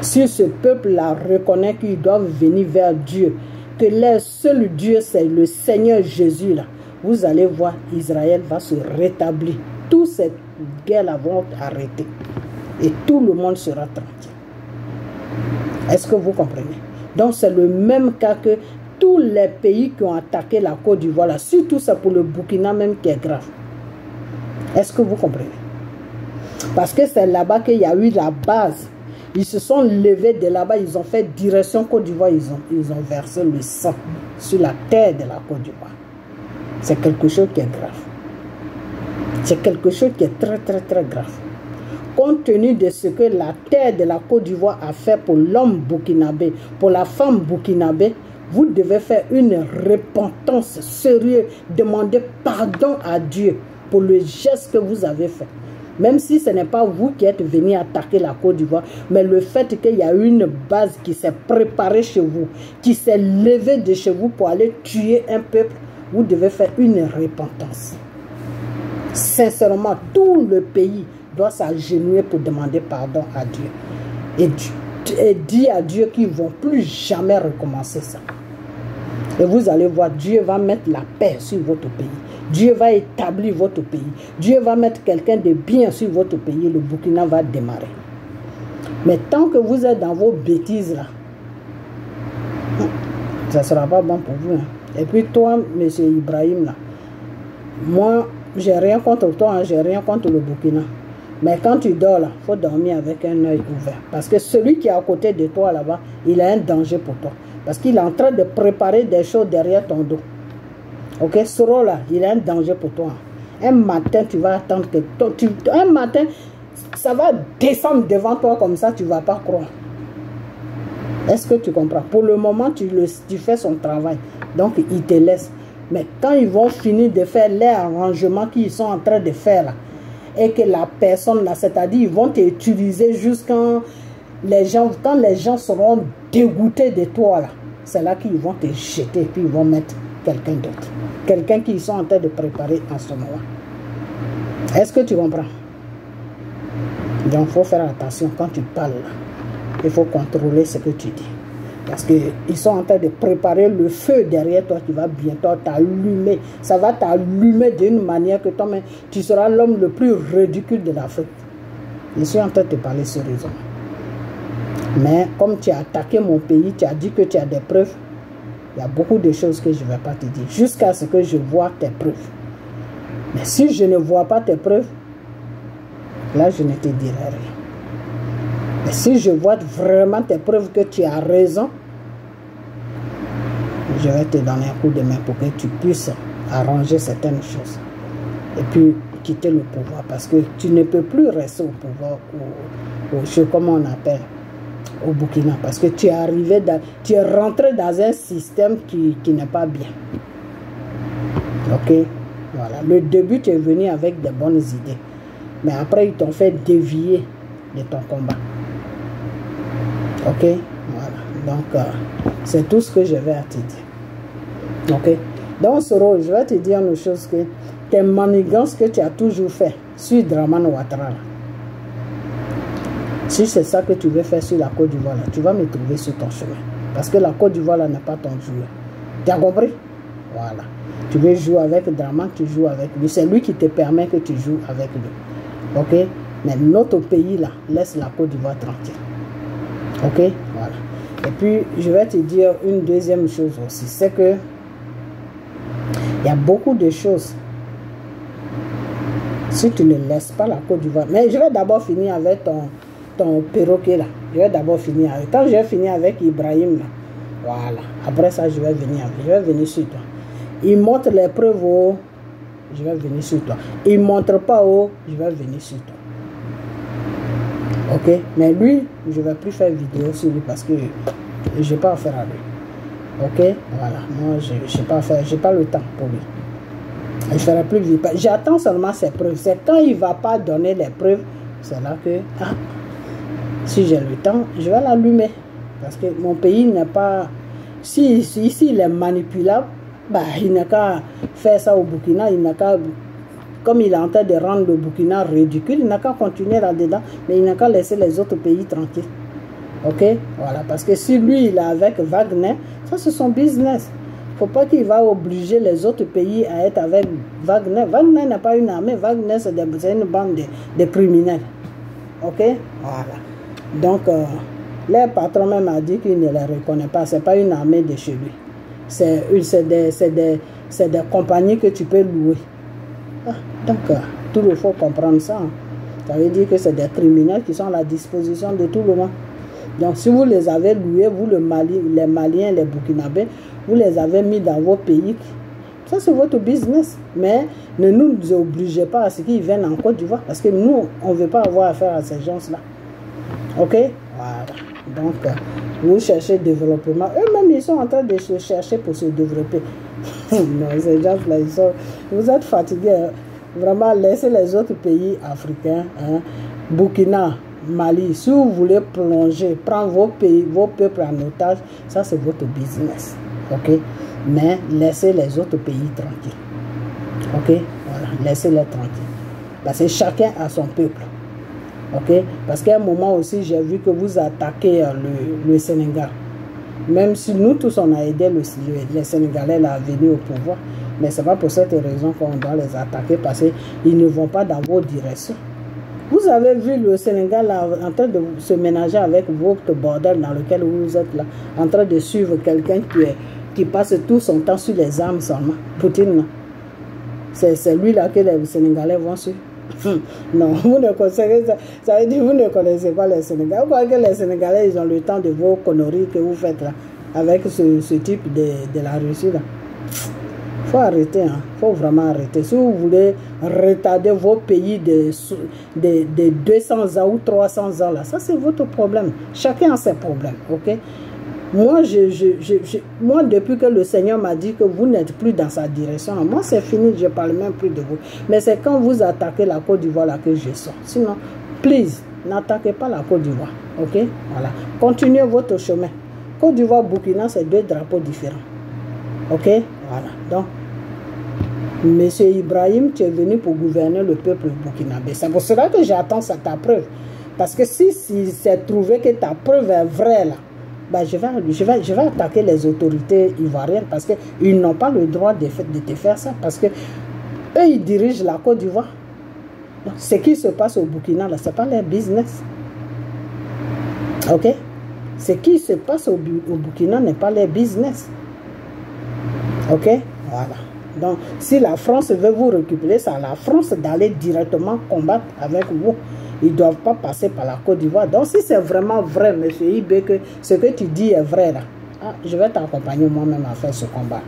Si ce peuple-là reconnaît qu'ils doivent venir vers Dieu, que leur seul Dieu, c'est le Seigneur Jésus, là, vous allez voir, Israël va se rétablir. Toutes ces guerres-là vont arrêter. Et tout le monde sera tranquille. Est-ce que vous comprenez? Donc c'est le même cas que tous les pays qui ont attaqué la Côte d'Ivoire, là, surtout c'est pour le Burkina même qui est grave. Est-ce que vous comprenez? Parce que c'est là-bas qu'il y a eu la base. Ils se sont levés de là-bas, ils ont fait direction Côte d'Ivoire, ils ont versé le sang sur la terre de la Côte d'Ivoire. C'est quelque chose qui est grave. C'est quelque chose qui est très très très grave. Compte tenu de ce que la terre de la Côte d'Ivoire a fait pour l'homme burkinabé, pour la femme burkinabé, vous devez faire une repentance sérieuse, demander pardon à Dieu pour le geste que vous avez fait. Même si ce n'est pas vous qui êtes venu attaquer la Côte d'Ivoire, mais le fait qu'il y a une base qui s'est préparée chez vous, qui s'est levée de chez vous pour aller tuer un peuple, vous devez faire une repentance. Sincèrement, tout le pays doit s'agenouiller pour demander pardon à Dieu. Et dire à Dieu qu'ils ne vont plus jamais recommencer ça. Et vous allez voir, Dieu va mettre la paix sur votre pays. Dieu va établir votre pays. Dieu va mettre quelqu'un de bien sur votre pays. Le Burkina va démarrer. Mais tant que vous êtes dans vos bêtises là, ça ne sera pas bon pour vous. Hein. Et puis toi, M. Ibrahim, là, moi, j'ai rien contre toi, hein, j'ai rien contre le Burkina. Mais quand tu dors là, il faut dormir avec un œil ouvert. Parce que celui qui est à côté de toi là-bas, il a un danger pour toi. Parce qu'il est en train de préparer des choses derrière ton dos. Ok, ce rôle-là, il a un danger pour toi. Un matin, tu vas attendre que... un matin, ça va descendre devant toi comme ça, tu ne vas pas croire. Est-ce que tu comprends? Pour le moment, tu fais son travail. Donc, il te laisse. Mais quand ils vont finir de faire les arrangements qu'ils sont en train de faire là, et que la personne là, c'est-à-dire ils vont t'utiliser jusqu'à quand les gens seront dégoûtés de toi là, c'est là qu'ils vont te jeter, puis ils vont mettre quelqu'un d'autre. Quelqu'un qu'ils sont en train de préparer en ce moment. Est-ce que tu comprends? Donc, il faut faire attention quand tu parles là. Il faut contrôler ce que tu dis. Parce qu'ils sont en train de préparer le feu derrière toi qui va bientôt t'allumer. Ça va t'allumer d'une manière que toi-même, tu seras l'homme le plus ridicule de l'Afrique. Je suis en train de te parler sérieusement. Mais comme tu as attaqué mon pays, tu as dit que tu as des preuves, il y a beaucoup de choses que je ne vais pas te dire. Jusqu'à ce que je vois tes preuves. Mais si je ne vois pas tes preuves, là je ne te dirai rien. Mais si je vois vraiment tes preuves que tu as raison, je vais te donner un coup de main pour que tu puisses arranger certaines choses. Et puis quitter le pouvoir. Parce que tu ne peux plus rester au pouvoir, comment on appelle, au Burkina. Parce que tu es rentré dans un système qui n'est pas bien. Ok? Voilà. Le début, tu es venu avec de bonnes idées. Mais après, ils t'ont fait dévier de ton combat. Ok, voilà. Donc, c'est tout ce que je vais te dire. Ok. Dans ce rôle, je vais te dire une chose que tes manigances que tu as toujours fait sur Dramane Ouattara, si c'est ça que tu veux faire sur la Côte d'Ivoire, tu vas me trouver sur ton chemin. Parce que la Côte d'Ivoire n'est pas ton joueur. Tu as compris? Voilà. Tu veux jouer avec Dramane, tu joues avec lui. C'est lui qui te permet que tu joues avec lui. Ok. Mais notre pays là, laisse la Côte d'Ivoire tranquille. Ok, voilà. Et puis, je vais te dire une deuxième chose aussi. C'est que il y a beaucoup de choses. Si tu ne laisses pas la Côte d'Ivoire. Mais je vais d'abord finir avec ton perroquet là. Je vais d'abord finir avec. Quand je vais finir avec Ibrahim là. Voilà. Après ça, je vais venir avec. Je vais venir sur toi. Il montre les preuves haut. Je vais venir sur toi. Il ne montre pas haut. Je vais venir sur toi. Ok, mais lui, je ne vais plus faire vidéo sur lui parce que je n'ai pas affaire à lui. Ok, voilà. Moi, j'ai pas le temps pour lui. Je ferai plus vite. J'attends seulement ses preuves. C'est quand il va pas donner les preuves, c'est là que, si j'ai le temps, je vais l'allumer. Parce que mon pays n'est pas... Si ici il est manipulable, bah, il n'a qu'à faire ça au Burkina, il n'a qu'à... Comme il est en train de rendre le Burkina ridicule, il n'a qu'à continuer là-dedans, mais il n'a qu'à laisser les autres pays tranquilles. Ok, voilà, parce que si lui il est avec Wagner, ça c'est son business. Il ne faut pas qu'il va obliger les autres pays à être avec Wagner. Wagner n'a pas une armée, Wagner c'est une bande de criminels. Ok, voilà. Donc, le patron même a dit qu'il ne les reconnaît pas, ce n'est pas une armée de chez lui. C'est des compagnies que tu peux louer. Donc, tout le faut comprendre ça. Ça veut dire que c'est des criminels qui sont à la disposition de tout le monde. Donc, si vous les avez loués, vous, les Maliens, les Burkinabés, vous les avez mis dans vos pays, ça c'est votre business. Mais ne nous obligez pas à ce qu'ils viennent en Côte d'Ivoire, parce que nous, on ne veut pas avoir affaire à ces gens-là. Ok? Voilà. Donc, vous cherchez développement. Eux-mêmes, ils sont en train de se chercher pour se développer. Non, ces gens-là, vous êtes fatigués. Hein? Vraiment, laissez les autres pays africains, hein? Burkina, Mali, si vous voulez plonger, prendre vos pays, vos peuples en otage, ça c'est votre business. Ok? Mais laissez les autres pays tranquilles. Ok? Voilà, laissez-les tranquilles. Parce que chacun a son peuple. Ok? Parce qu'à un moment aussi, j'ai vu que vous attaquez le Sénégal. Même si nous tous on a aidé les Sénégalais à venir au pouvoir, mais ce n'est pas pour cette raison qu'on doit les attaquer, parce qu'ils ne vont pas dans vos directions. Vous avez vu le Sénégal là, en train de se ménager avec votre bordel dans lequel vous êtes là, en train de suivre quelqu'un qui passe tout son temps sur les armes seulement. Poutine, c'est lui là que les Sénégalais vont suivre. Non, vous ne connaissez ça. Ça veut dire que vous ne connaissez pas les Sénégalais. Vous croyez que les Sénégalais, ils ont le temps de vos conneries que vous faites là, avec ce type de la Russie là. Il faut arrêter, hein. Faut vraiment arrêter. Si vous voulez retarder vos pays de 200 ans ou 300 ans là, ça c'est votre problème. Chacun a ses problèmes, ok? Moi, moi, depuis que le Seigneur m'a dit que vous n'êtes plus dans sa direction, moi c'est fini, je ne parle même plus de vous. Mais c'est quand vous attaquez la Côte d'Ivoire là que je sors. Sinon, please, n'attaquez pas la Côte d'Ivoire, ok? Voilà. Continuez votre chemin. Côte d'Ivoire, Burkina, c'est deux drapeaux différents. Ok? Voilà. Donc, Monsieur Ibrahim, tu es venu pour gouverner le peuple burkinabé. C'est pour cela que j'attends ta preuve. Parce que si c'est trouvé que ta preuve est vraie là, ben je vais attaquer les autorités ivoiriennes, parce qu'ils n'ont pas le droit de te faire ça. Parce que eux, ils dirigent la Côte d'Ivoire. Ce qui se passe au Burkina, ce n'est pas leur business. Ok? Ce qui se passe au Burkina n'est pas leur business. Ok? Voilà. Donc, si la France veut vous récupérer, c'est à la France d'aller directement combattre avec vous. Ils ne doivent pas passer par la Côte d'Ivoire. Donc, si c'est vraiment vrai, M. Ibé, que ce que tu dis est vrai, là, je vais t'accompagner moi-même à faire ce combat.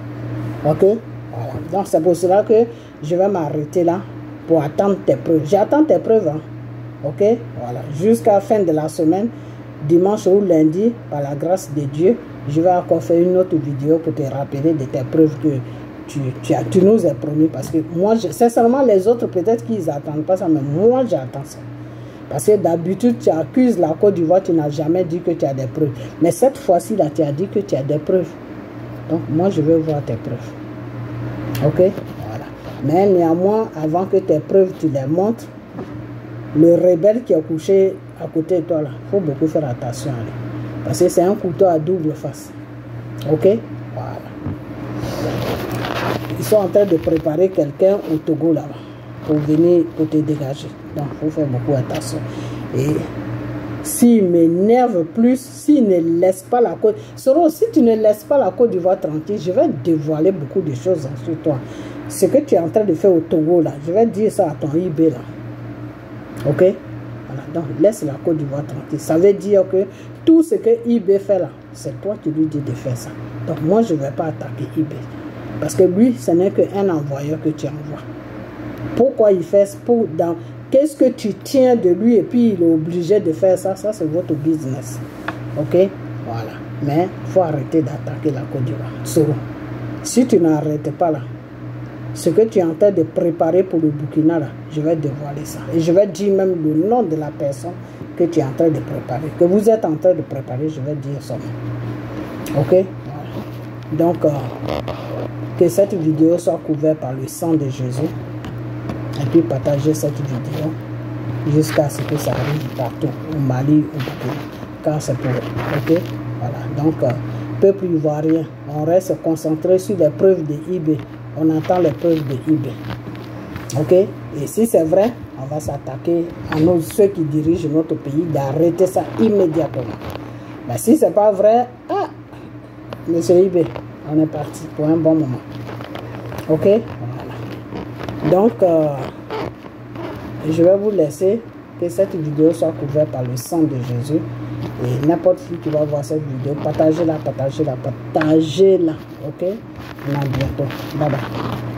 Ok? Voilà. Donc, c'est pour cela que je vais m'arrêter là pour attendre tes preuves. J'attends tes preuves. Hein? Ok? Voilà. Jusqu'à la fin de la semaine, dimanche ou lundi, par la grâce de Dieu, je vais encore faire une autre vidéo pour te rappeler de tes preuves que tu nous as promis. Parce que moi, c'est seulement les autres peut-être qu'ils n'attendent pas ça, mais moi j'attends ça. Parce que d'habitude, tu accuses la Côte d'Ivoire, tu n'as jamais dit que tu as des preuves. Mais cette fois-ci, là, tu as dit que tu as des preuves. Donc, moi, je veux voir tes preuves. Ok? Voilà. Mais néanmoins, avant que tes preuves, tu les montres, le rebelle qui est couché à côté de toi, là, il faut beaucoup faire attention à lui. Parce que c'est un couteau à double face. Ok? Voilà. Ils sont en train de préparer quelqu'un au Togo là-bas pour venir, pour te dégager. Donc, il faut faire beaucoup attention. Et s'il m'énerve plus, s'il ne laisse pas la Côte... Soro, si tu ne laisses pas la Côte d'Ivoire tranquille, je vais dévoiler beaucoup de choses sur toi. Ce que tu es en train de faire au Togo là, je vais dire ça à ton IB là. Ok? Voilà. Donc, laisse la Côte d'Ivoire tranquille. Ça veut dire que tout ce que IB fait là, c'est toi qui lui dis de faire ça. Donc, moi, je ne vais pas attaquer IB. Parce que lui, ce n'est qu'un envoyeur que tu envoies. Pourquoi il fait ça? Qu'est-ce que tu tiens de lui et puis il est obligé de faire ça? Ça, c'est votre business. Ok? Voilà. Mais il faut arrêter d'attaquer la Côte d'Ivoire. Si tu n'arrêtes pas là, ce que tu es en train de préparer pour le Burkina, là, je vais dévoiler ça. Et je vais dire même le nom de la personne que tu es en train de préparer. Que vous êtes en train de préparer, je vais dire son nom. Ok? Voilà. Donc, que cette vidéo soit couverte par le sang de Jésus. Et puis partager cette vidéo jusqu'à ce que ça arrive partout, au Mali, au Burkina. Car c'est pour eux. Ok? Voilà. Donc, peuple ivoirien, on reste concentré sur les preuves de eBay. On entend les preuves de eBay. Ok? Et si c'est vrai, on va s'attaquer à ceux qui dirigent notre pays d'arrêter ça immédiatement. Mais si c'est pas vrai, monsieur eBay, on est parti pour un bon moment. Ok? Voilà. Donc, je vais vous laisser que cette vidéo soit couverte par le sang de Jésus. Et n'importe qui va voir cette vidéo, partagez-la, partagez-la, partagez-la. Ok? À bientôt. Bye bye.